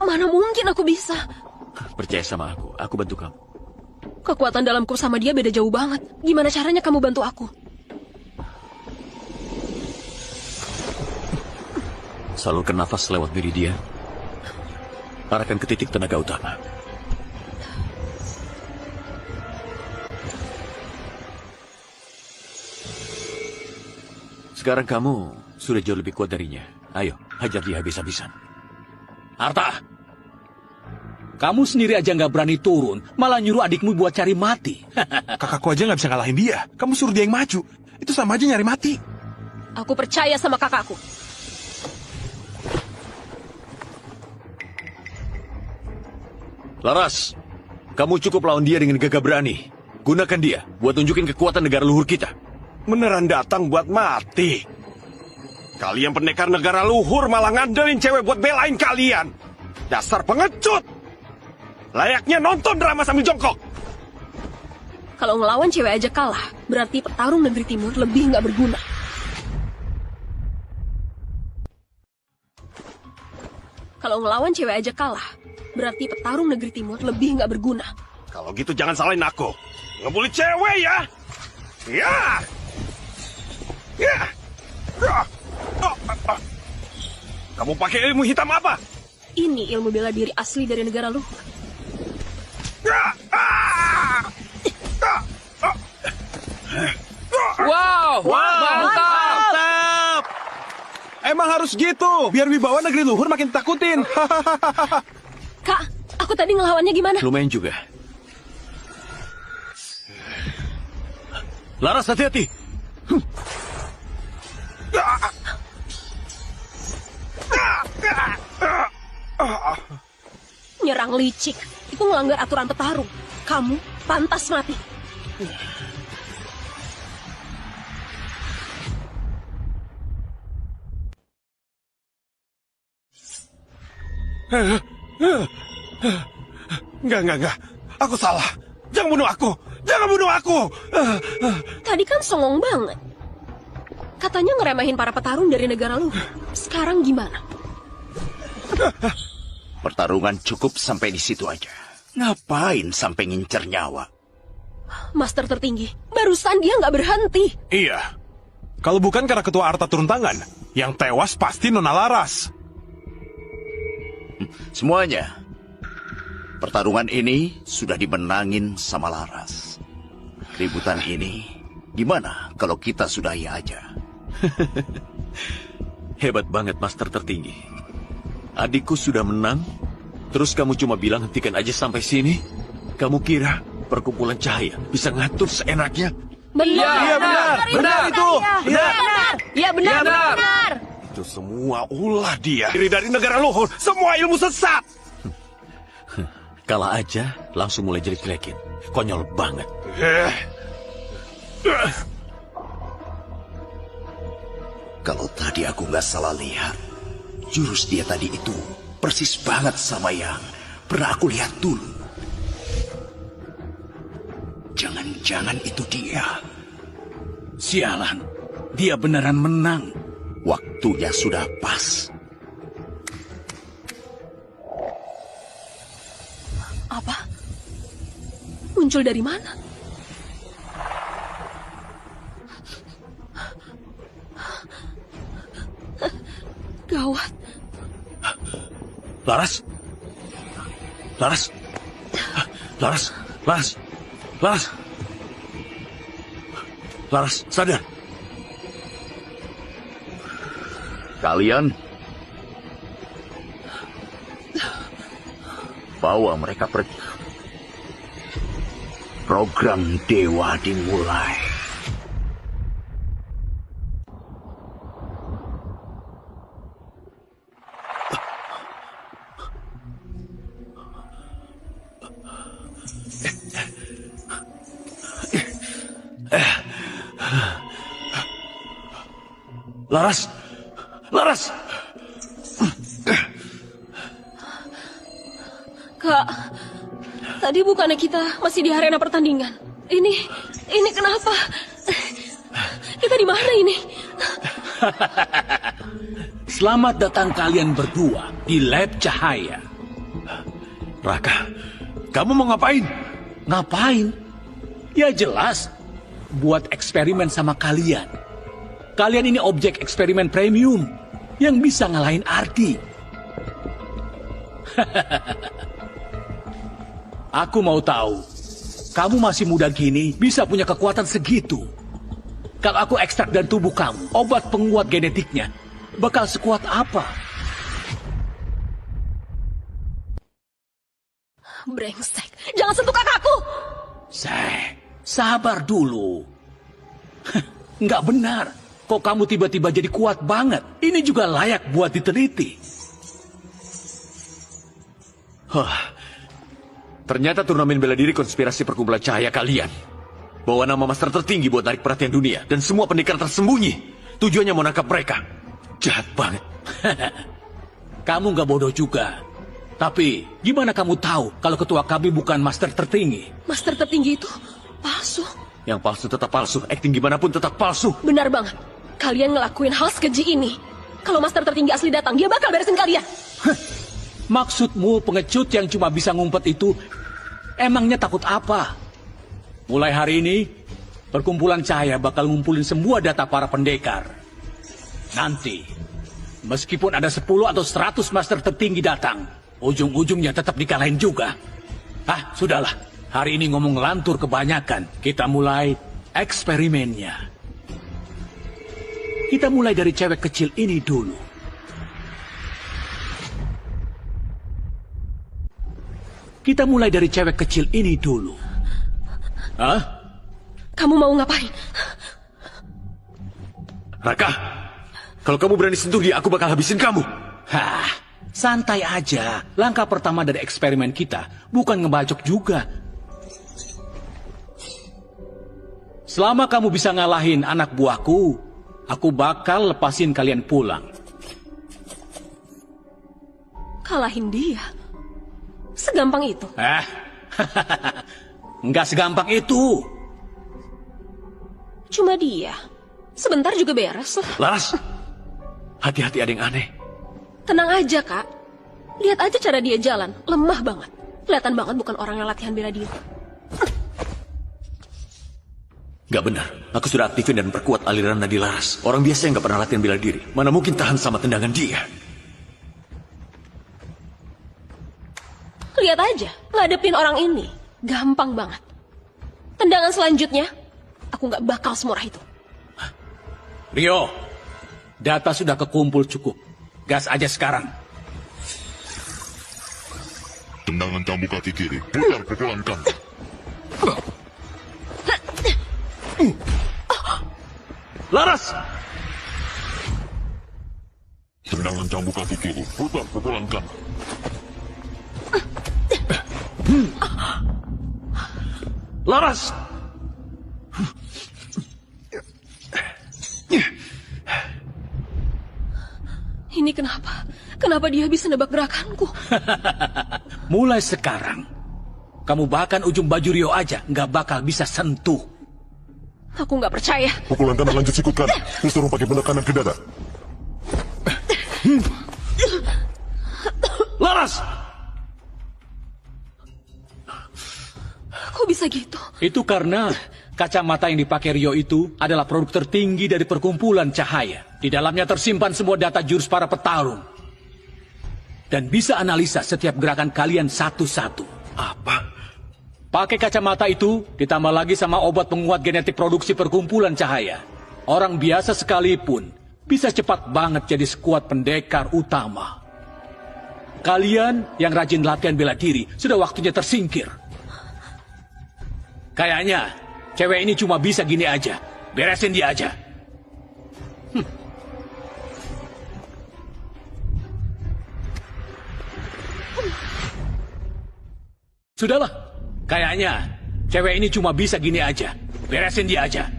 mana mungkin aku bisa? Percaya sama aku bantu kamu. Kekuatan dalamku sama dia beda jauh banget. Gimana caranya kamu bantu aku? Salurkan nafas lewat meridian. Arahkan ke titik tenaga utama. Sekarang kamu sudah jauh lebih kuat darinya. Ayo, hajar dia habis-habisan. Harta, kamu sendiri aja nggak berani turun, malah nyuruh adikmu buat cari mati. Kakakku aja nggak bisa ngalahin dia. Kamu suruh dia yang maju. Itu sama aja nyari mati. Aku percaya sama kakakku. Laras, Kamu cukup lawan dia dengan gagah berani. Gunakan dia buat tunjukin kekuatan negara luhur kita. Beneran datang buat mati. Kalian pendekar negara luhur malah ngandelin cewek buat belain kalian. Dasar pengecut. Layaknya nonton drama sambil jongkok. Kalau ngelawan cewek aja kalah, berarti petarung negeri timur lebih nggak berguna. Kalau ngelawan cewek aja kalah, berarti petarung negeri timur lebih nggak berguna. Kalau gitu jangan salahin aku. Ngebully cewek ya. Ya. Ya. Kamu pakai ilmu hitam apa? Ini ilmu bela diri asli dari negara luhur. Wow, mantap. Emang harus gitu, biar wibawa negeri luhur makin takutin. Kak, aku tadi ngelawannya gimana? Lumayan juga. Laras, hati-hati. Nyerang licik, itu melanggar aturan petarung. Kamu pantas mati. Enggak. Aku salah. Jangan bunuh aku. Jangan bunuh aku. Tadi kan songong banget. Katanya ngeremehin para petarung dari negara luhur. Sekarang gimana? Pertarungan cukup sampai di situ aja. Ngapain sampai ngincer nyawa? Master tertinggi, barusan dia nggak berhenti. Iya. Kalau bukan karena ketua Arta turun tangan, yang tewas pasti Nona Laras. Semuanya. Pertarungan ini sudah dimenangin sama Laras. Keributan ini, gimana kalau kita sudahi aja? Hebat banget, Master tertinggi. Adikku sudah menang, terus kamu cuma bilang hentikan aja sampai sini? Kamu kira perkumpulan cahaya bisa ngatur seenaknya? Benar. Iya, benar itu. Iya benar. Itu semua ulah dia. Diri dari negara luhur, semua ilmu sesat. Kalah aja, langsung mulai jelek-jelekin. Konyol banget. Kalau tadi aku nggak salah lihat, jurus dia tadi itu persis banget sama yang pernah aku lihat dulu. Jangan-jangan itu dia. Sialan, dia beneran menang. Waktunya sudah pas. Apa? Muncul dari mana? Gawat. Laras? Laras? Laras? Laras? Laras? Laras, sadar. Kalian bawa mereka pergi. Program Dewa dimulai. Laras! Laras! Kak, tadi bukannya kita masih di arena pertandingan? Ini kenapa? Kita di mana ini? Selamat datang kalian berdua di lab cahaya. Raka, kamu mau ngapain? Ngapain? Ya jelas, buat eksperimen sama kalian. Kalian ini objek eksperimen premium yang bisa ngalahin Ardi. Aku mau tahu, kamu masih muda gini bisa punya kekuatan segitu. Kalau aku ekstrak dari tubuh kamu, obat penguat genetiknya, bakal sekuat apa? Brengsek, jangan sentuh kakakku! Sabar dulu. Nggak benar. Kok kamu tiba-tiba jadi kuat banget? Ini juga layak buat diteliti. Ternyata turnamen bela diri konspirasi perkumpulan cahaya kalian. Bawa nama master tertinggi buat tarik perhatian dunia. Dan semua pendekar tersembunyi. Tujuannya mau nangkap mereka. Jahat banget. Kamu nggak bodoh juga. Tapi, gimana kamu tahu kalau ketua kami bukan master tertinggi? Master tertinggi itu palsu. Yang palsu tetap palsu. Acting gimana pun tetap palsu. Benar banget. Kalian ngelakuin hal sekeji ini. Kalau master tertinggi asli datang, dia bakal beresin kalian. Maksudmu pengecut yang cuma bisa ngumpet itu emangnya takut apa? Mulai hari ini, perkumpulan cahaya bakal ngumpulin semua data para pendekar. Nanti, meskipun ada 10 atau 100 master tertinggi datang, ujung-ujungnya tetap dikalahin juga. Sudahlah. Hari ini ngomong lantur kebanyakan. Kita mulai eksperimennya. Kita mulai dari cewek kecil ini dulu. Kita mulai dari cewek kecil ini dulu. Hah? Kamu mau ngapain? Raka, kalau kamu berani sentuh dia, aku bakal habisin kamu. Santai aja. Langkah pertama dari eksperimen kita bukan ngebacok juga. Selama kamu bisa ngalahin anak buahku, aku bakal lepasin kalian pulang. Kalahin dia? Segampang itu? Nggak segampang itu. Cuma dia. Sebentar juga beres lah. Laras, hati-hati ada yang aneh. Tenang aja, Kak. Lihat aja cara dia jalan. Lemah banget. Kelihatan banget bukan orang yang latihan bela diri. Gak benar. Aku sudah aktifin dan perkuat aliran nadi Laras. Orang biasa yang gak pernah latihan bela diri. Mana mungkin tahan sama tendangan dia. Lihat aja. Ngadepin orang ini. Gampang banget. Tendangan selanjutnya, aku gak bakal semurah itu. Rio, data sudah kekumpul cukup. Gas aja sekarang. Tendangan cambuk kaki kiri. Putar pukulan kanan. Laras! Tendangan cambuk kaki kiri. Putar pukulan kanan. Laras! Ini kenapa? Kenapa dia bisa nebak gerakanku? Mulai sekarang, kamu bahkan ujung baju Rio aja nggak bakal bisa sentuh. Aku nggak percaya. Pukulan kanan lanjut sikut kanan. Terus turun pakai benak kanan ke dada. Laras! Kok bisa gitu? Itu karena kacamata yang dipakai Rio itu adalah produk tertinggi dari perkumpulan cahaya. Di dalamnya tersimpan semua data jurus para petarung. Dan bisa analisa setiap gerakan kalian satu-satu. Apa? Pakai kacamata itu ditambah lagi sama obat penguat genetik produksi perkumpulan cahaya. Orang biasa sekalipun bisa cepat banget jadi skuad pendekar utama. Kalian yang rajin latihan bela diri sudah waktunya tersingkir. Kayaknya cewek ini cuma bisa gini aja. Beresin dia aja. Sudahlah. Kayaknya cewek ini cuma bisa gini aja. Beresin dia aja.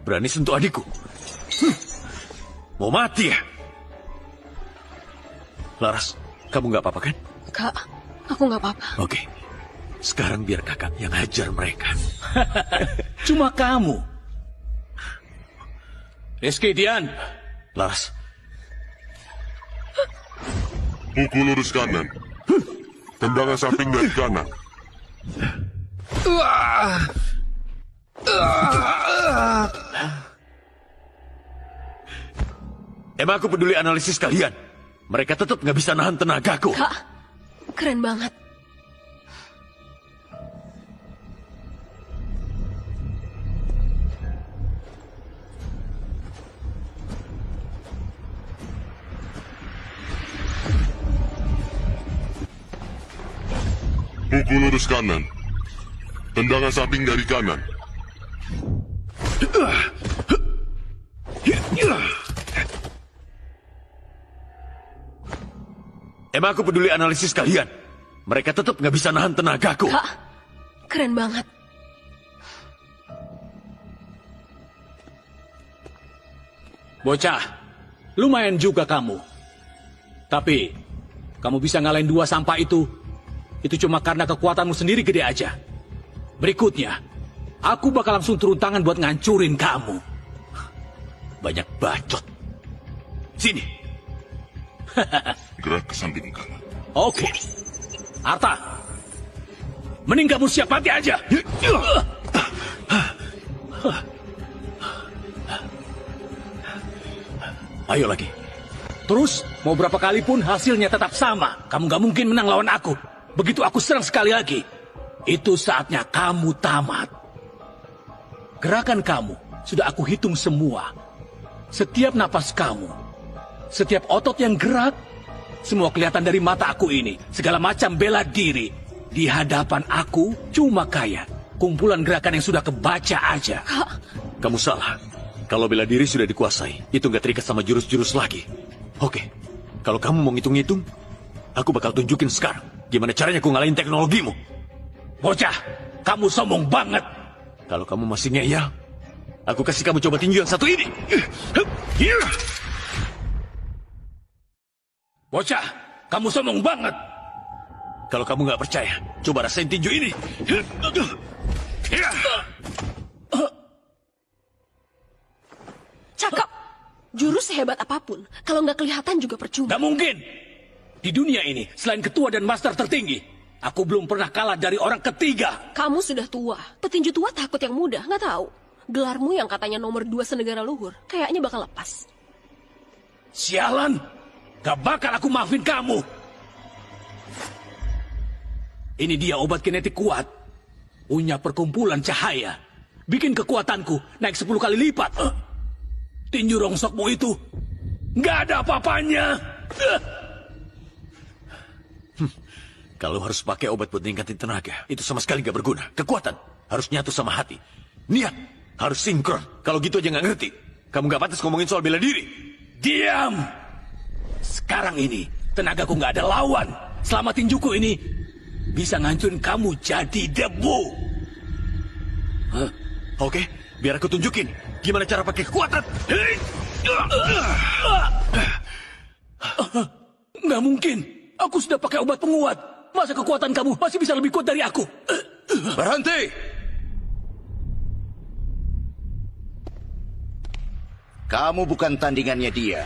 Berani sentuh adikku? Mau mati ya? Laras, kamu nggak apa-apa kan? Kak, aku nggak apa-apa. Oke, sekarang biar kakak yang hajar mereka. Cuma kamu. Rizky, Dian. Laras. Pukul lurus kanan. Tendangan samping dari kanan. Emang aku peduli analisis kalian? Mereka tetap nggak bisa nahan tenagaku. Kak, keren banget. Pukul lurus kanan. Tendangan samping dari kanan. Emang aku peduli analisis kalian? Mereka tetap nggak bisa nahan tenagaku. Kak, keren banget. Bocah, lumayan juga kamu. Tapi, kamu bisa ngalahin 2 sampah itu cuma karena kekuatanmu sendiri gede aja. Berikutnya, aku bakal langsung turun tangan buat ngancurin kamu. Banyak bacot. Sini. Gerak ke samping kanan. Oke. Arta, mending kamu siap mati aja. Ayo lagi. Terus, mau berapa kali pun hasilnya tetap sama. Kamu gak mungkin menang lawan aku. Begitu aku serang sekali lagi, itu saatnya kamu tamat. Gerakan kamu sudah aku hitung semua. Setiap napas kamu, setiap otot yang gerak, semua kelihatan dari mata aku ini. Segala macam bela diri. Di hadapan aku cuma kayak kumpulan gerakan yang sudah kebaca aja. Kamu salah. Kalau bela diri sudah dikuasai, itu nggak terikat sama jurus-jurus lagi. Oke, kalau kamu mau ngitung-ngitung, aku bakal tunjukin sekarang gimana caranya aku ngalahin teknologimu. Bocah, kamu sombong banget. Kalau kamu masih ngeyel, aku kasih kamu coba tinju yang satu ini. Bocah, kamu sombong banget. Kalau kamu nggak percaya, coba rasain tinju ini. Cakep. Jurus sehebat apapun, kalau nggak kelihatan juga percuma. Nggak mungkin. Di dunia ini, selain ketua dan master tertinggi, aku belum pernah kalah dari orang ketiga. Kamu sudah tua. Petinju tua takut yang muda, nggak tahu. Gelarmu yang katanya nomor 2 senegara luhur, kayaknya bakal lepas. Sialan, gak bakal aku maafin kamu. Ini dia obat kinetik kuat. Punya perkumpulan cahaya. Bikin kekuatanku naik 10 kali lipat. Tinju rongsokmu itu gak ada apa-apanya. Kalau harus pakai obat buat meningkatin tenaga, itu sama sekali gak berguna. Kekuatan harus nyatu sama hati. Niat harus sinkron. Kalau gitu aja gak ngerti. Kamu gak pantas ngomongin soal bela diri. Diam. Sekarang ini tenagaku gak ada lawan. Selama tinjuku ini bisa ngancurin kamu jadi debu. Oke, biar aku tunjukin gimana cara pakai kekuatan. Nggak mungkin. Aku sudah pakai obat penguat. Masa kekuatan kamu masih bisa lebih kuat dari aku? Berhenti! Kamu bukan tandingannya dia.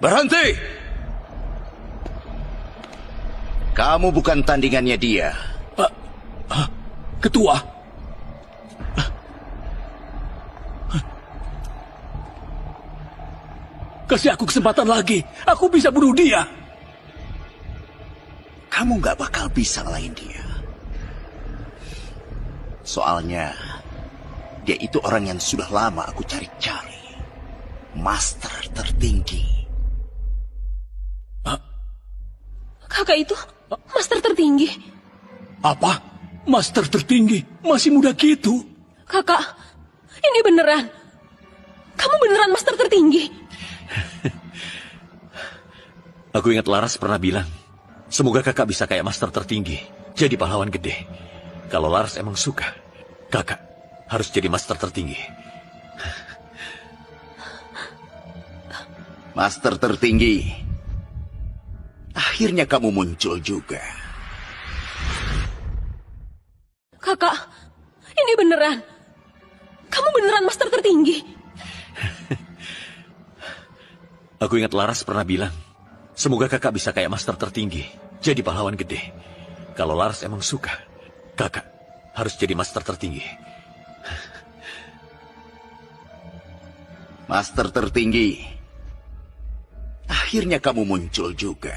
Berhenti! Kamu bukan tandingannya dia. Ketua. Kasih aku kesempatan lagi. Aku bisa bunuh dia. Kamu gak bakal bisa ngalahin dia. Soalnya, dia itu orang yang sudah lama aku cari-cari. Master tertinggi. Kakak itu master tertinggi. Apa? Master tertinggi? Masih muda gitu? Kakak, ini beneran. Kamu beneran master tertinggi. Aku ingat Laras pernah bilang, semoga kakak bisa kayak master tertinggi, jadi pahlawan gede. Kalau Laras emang suka, kakak harus jadi master tertinggi. Master tertinggi. Akhirnya kamu muncul juga. Kakak, ini beneran. Kamu beneran master tertinggi. Aku ingat Laras pernah bilang, semoga kakak bisa kayak master tertinggi, jadi pahlawan gede. Kalau Laras emang suka, kakak harus jadi master tertinggi. Master tertinggi. Akhirnya kamu muncul juga.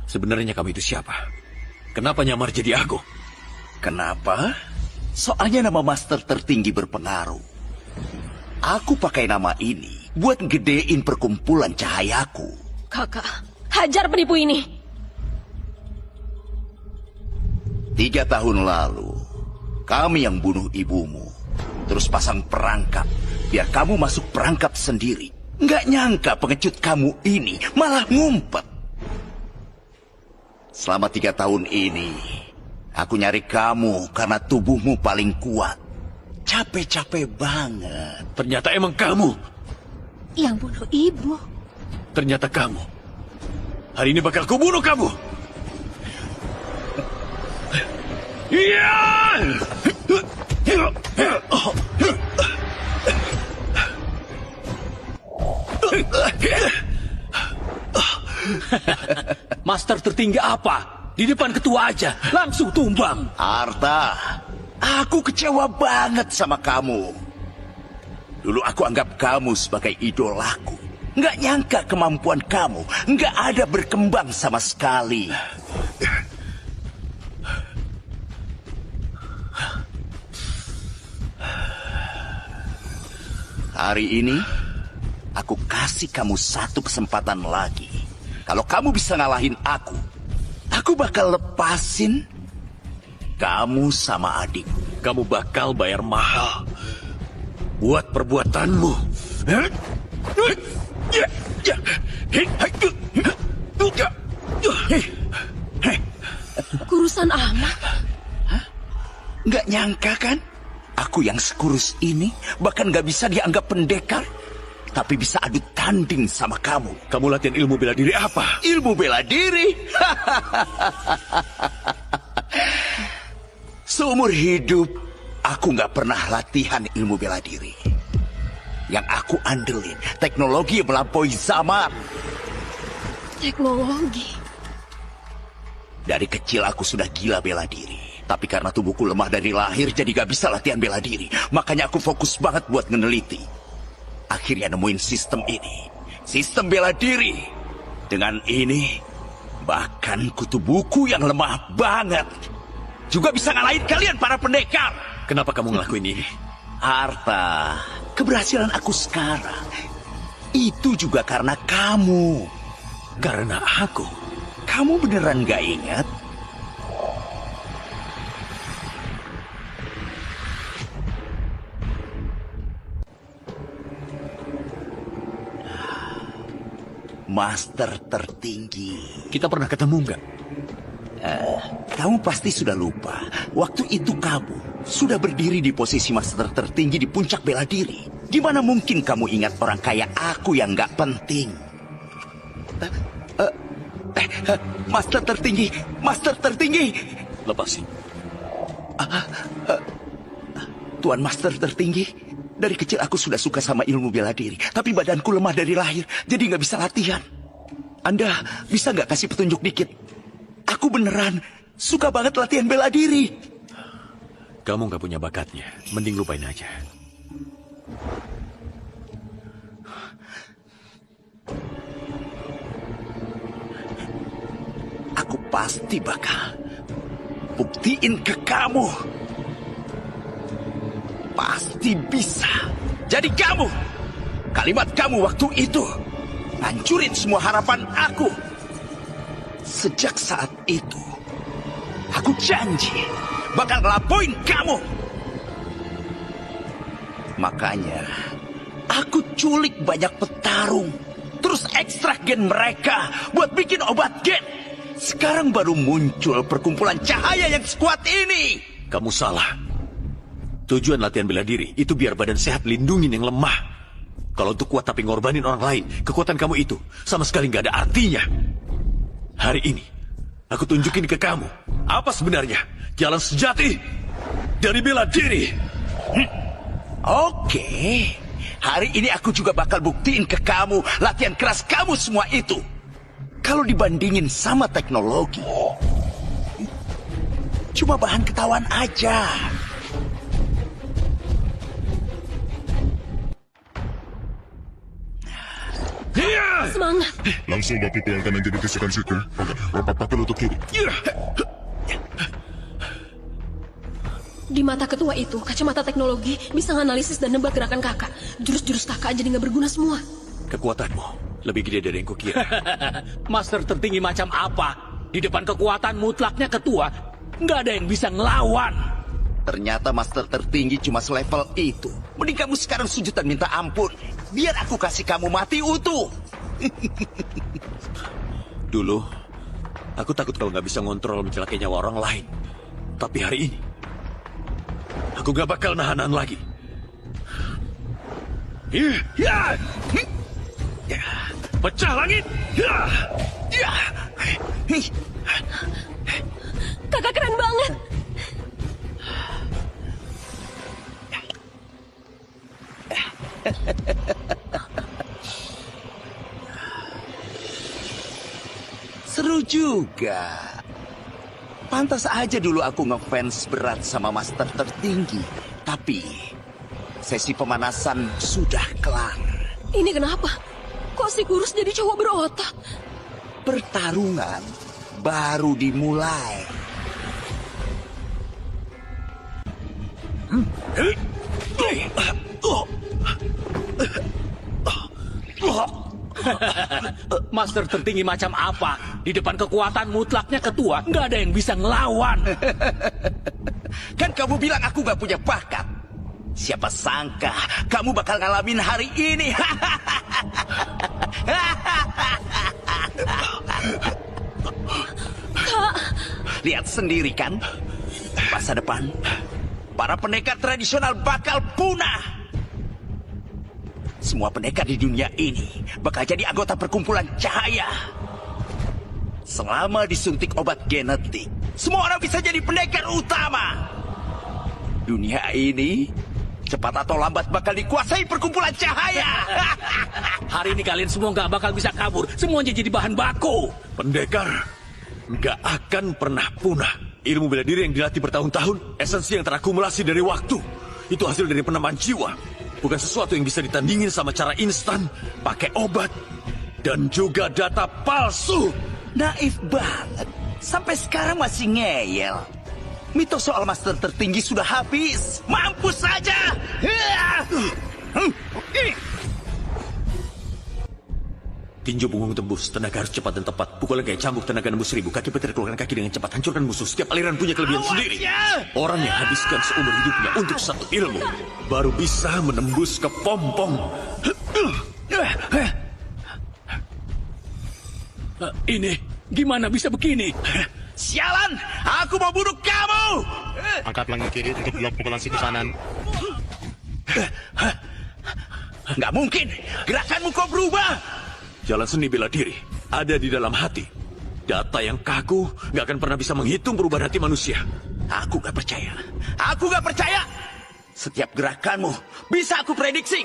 Sebenarnya kamu itu siapa? Kenapa nyamar jadi aku? Kenapa? Soalnya nama master tertinggi berpengaruh. Aku pakai nama ini buat gedein perkumpulan cahayaku. Kakak, hajar penipu ini. 3 tahun lalu, kami yang bunuh ibumu. Terus pasang perangkap, biar kamu masuk perangkap sendiri. Nggak nyangka pengecut kamu ini malah ngumpet. Selama 3 tahun ini, aku nyari kamu karena tubuhmu paling kuat. Capek-capek banget. Ternyata emang kamu. Yang bunuh ibu. Ternyata kamu. Hari ini bakal kubunuh kamu. Iya! Master tertinggi apa? Di depan ketua aja, langsung tumbang. Arta, aku kecewa banget sama kamu. Dulu aku anggap kamu sebagai idolaku. Nggak nyangka kemampuan kamu nggak ada berkembang sama sekali. Hari ini, aku kasih kamu 1 kesempatan lagi. Kalau kamu bisa ngalahin aku bakal lepasin kamu sama adik. Kamu bakal bayar mahal buat perbuatanmu. Kurusan amat. Nggak nyangka kan? Aku yang sekurus ini bahkan nggak bisa dianggap pendekar. Tapi bisa adu tanding sama kamu. Kamu latihan ilmu bela diri apa? Ilmu bela diri? Seumur hidup, aku nggak pernah latihan ilmu bela diri. Yang aku andelin, teknologi yang melampaui zaman. Teknologi? Dari kecil aku sudah gila bela diri. Tapi karena tubuhku lemah dari lahir, jadi gak bisa latihan bela diri. Makanya aku fokus banget buat meneliti. Akhirnya nemuin sistem ini. Sistem bela diri. Dengan ini, bahkan kutu buku yang lemah banget juga bisa ngalahin kalian para pendekar. Kenapa kamu ngelakuin ini? Arta, keberhasilan aku sekarang itu juga karena kamu. Karena aku? Kamu beneran gak ingat? Master tertinggi. Kita pernah ketemu nggak? Kamu pasti sudah lupa. Waktu itu kamu sudah berdiri di posisi master tertinggi di puncak bela diri. Gimana mungkin kamu ingat orang kayak aku yang nggak penting? Master tertinggi, master tertinggi. Lepasin. Tuan master tertinggi. Dari kecil aku sudah suka sama ilmu bela diri. Tapi badanku lemah dari lahir. Jadi nggak bisa latihan. Anda bisa nggak kasih petunjuk dikit? Aku beneran suka banget latihan bela diri. Kamu nggak punya bakatnya. Mending lupain aja. Aku pasti bakal buktiin ke kamu. Pasti bisa. Jadi kamu, kalimat kamu waktu itu hancurin semua harapan aku. Sejak saat itu, aku janji bakal ngelapoin kamu. Makanya, aku culik banyak petarung. Terus ekstrak gen mereka buat bikin obat gen. Sekarang baru muncul perkumpulan cahaya yang sekuat ini. Kamu salah. Tujuan latihan bela diri itu biar badan sehat lindungin yang lemah. Kalau untuk kuat tapi ngorbanin orang lain, kekuatan kamu itu sama sekali nggak ada artinya. Hari ini, aku tunjukin ke kamu apa sebenarnya jalan sejati dari bela diri. Oke, hari ini aku juga bakal buktiin ke kamu latihan keras kamu semua itu. Kalau dibandingin sama teknologi, cuma bahan ketahuan aja. Semangat. Langsung Bapak pelan kanan jadi tusukan siku. Oke, Bapak pakai lutut kiri. Di mata ketua itu, kacamata teknologi bisa menganalisis dan nebak gerakan kakak. Jurus-jurus kakak jadi nggak berguna semua. Kekuatanmu lebih gede dari yang kukira. Master tertinggi macam apa? Di depan kekuatan mutlaknya ketua, nggak ada yang bisa ngelawan. Ternyata master tertinggi cuma selevel itu. Mending kamu sekarang sujud dan minta ampun. Biar aku kasih kamu mati utuh. Dulu, aku takut kalau nggak bisa ngontrol mencelakai nyawa orang lain. Tapi hari ini, aku gak bakal nahanan lagi. Pecah langit! Kakak keren banget. Seru juga. Pantas aja dulu aku ngefans berat sama master tertinggi. Tapi sesi pemanasan sudah kelar. Ini kenapa? Kok si kurus jadi cowok berotak? Pertarungan baru dimulai. Master tertinggi macam apa? Di depan kekuatan mutlaknya ketua, nggak ada yang bisa ngelawan. Kan kamu bilang aku gak punya bakat. Siapa sangka kamu bakal ngalamin hari ini. Lihat sendiri kan, masa depan para pendekar tradisional bakal punah. Semua pendekar di dunia ini bakal jadi anggota perkumpulan cahaya. Selama disuntik obat genetik, semua orang bisa jadi pendekar utama. Dunia ini cepat atau lambat bakal dikuasai perkumpulan cahaya. Hari ini kalian semua nggak bakal bisa kabur. Semuanya jadi bahan baku. Pendekar nggak akan pernah punah. Ilmu bela diri yang dilatih bertahun-tahun, esensi yang terakumulasi dari waktu. Itu hasil dari penamaan jiwa. Bukan sesuatu yang bisa ditandingin sama cara instan, pakai obat, dan juga data palsu. Naif banget. Sampai sekarang masih ngeyel. Mitos soal master tertinggi sudah habis. Mampus saja. Tinju punggung tembus, tenaga harus cepat dan tepat. Pukulan kayak cambuk, tenaga nembus 1000. Kaki petir keluarkan kaki dengan cepat. Hancurkan musuh. Setiap aliran punya kelebihan sendiri. Orang yang habiskan seumur hidupnya untuk satu ilmu baru bisa menembus ke pom-pom. Ini gimana bisa begini? Sialan, aku mau bunuh kamu. Angkat lengan kiri untuk blok pukulan siku kanan. Nggak mungkin, gerakanmu kok berubah. Jalan seni bela diri ada di dalam hati. Data yang kaku nggak akan pernah bisa menghitung perubahan hati manusia. Aku nggak percaya. Aku nggak percaya. Setiap gerakanmu bisa aku prediksi.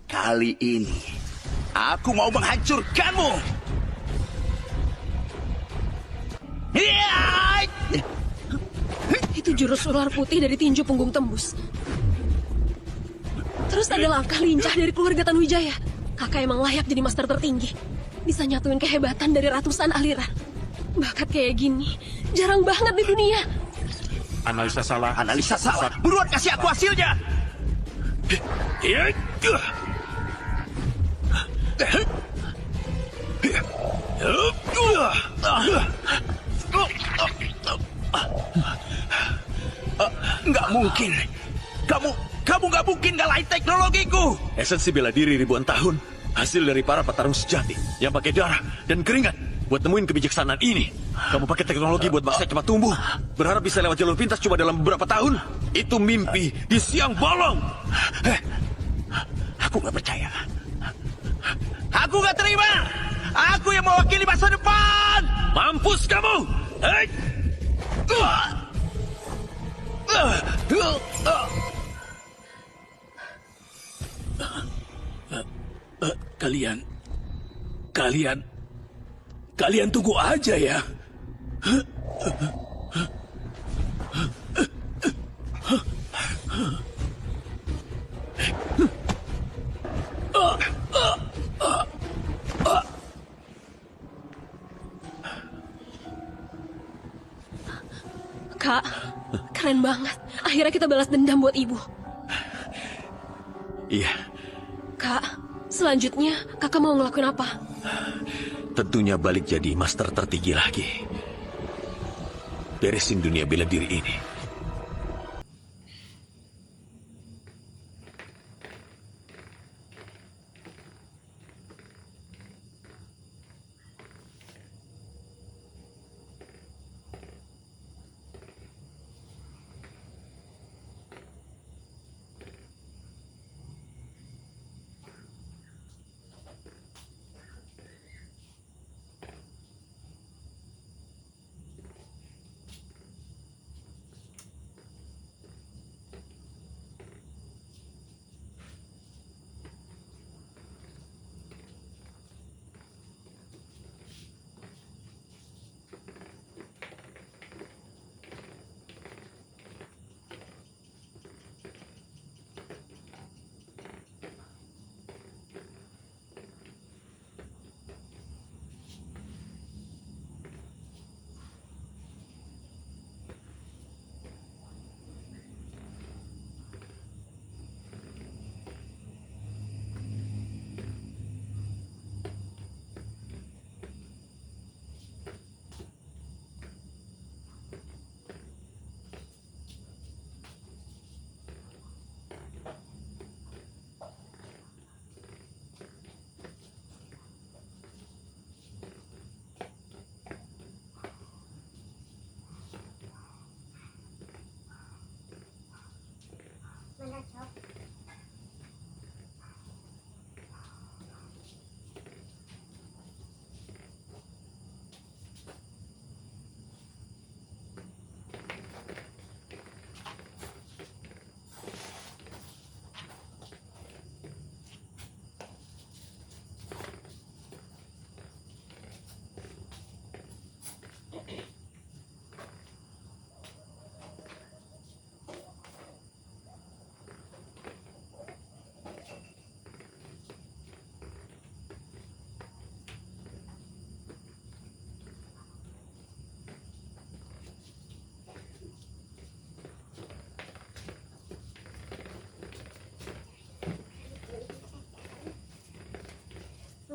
Kali ini aku mau menghancurkanmu. Itu jurus ular putih dari tinju punggung tembus. Terus ada langkah lincah dari keluarga Tanuwijaya. Kakak emang layak jadi master tertinggi. Bisa nyatuin kehebatan dari ratusan aliran. Bakat kayak gini jarang banget di dunia. Analisa salah. Analisa salah. Buruan kasih aku hasilnya. Nggak mungkin. Kamu nggak mungkin ngalahin teknologiku. Esensi bela diri ribuan tahun, hasil dari para petarung sejati yang pakai darah dan keringat buat nemuin kebijaksanaan ini. Kamu pakai teknologi buat bangsa cepat tumbuh, berharap bisa lewat jalur pintas cuma dalam beberapa tahun. Itu mimpi di siang bolong. Aku nggak percaya. Aku nggak terima. Aku yang mewakili masa depan. Mampus kamu. Hei. Kalian tunggu aja ya. Keren banget. Akhirnya kita balas dendam buat ibu. Iya, Kak, selanjutnya kakak mau ngelakuin apa? tentunya balik jadi master tertinggi lagi. Beresin dunia bela diri ini.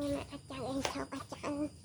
Nenek kacang yang tahu kacang.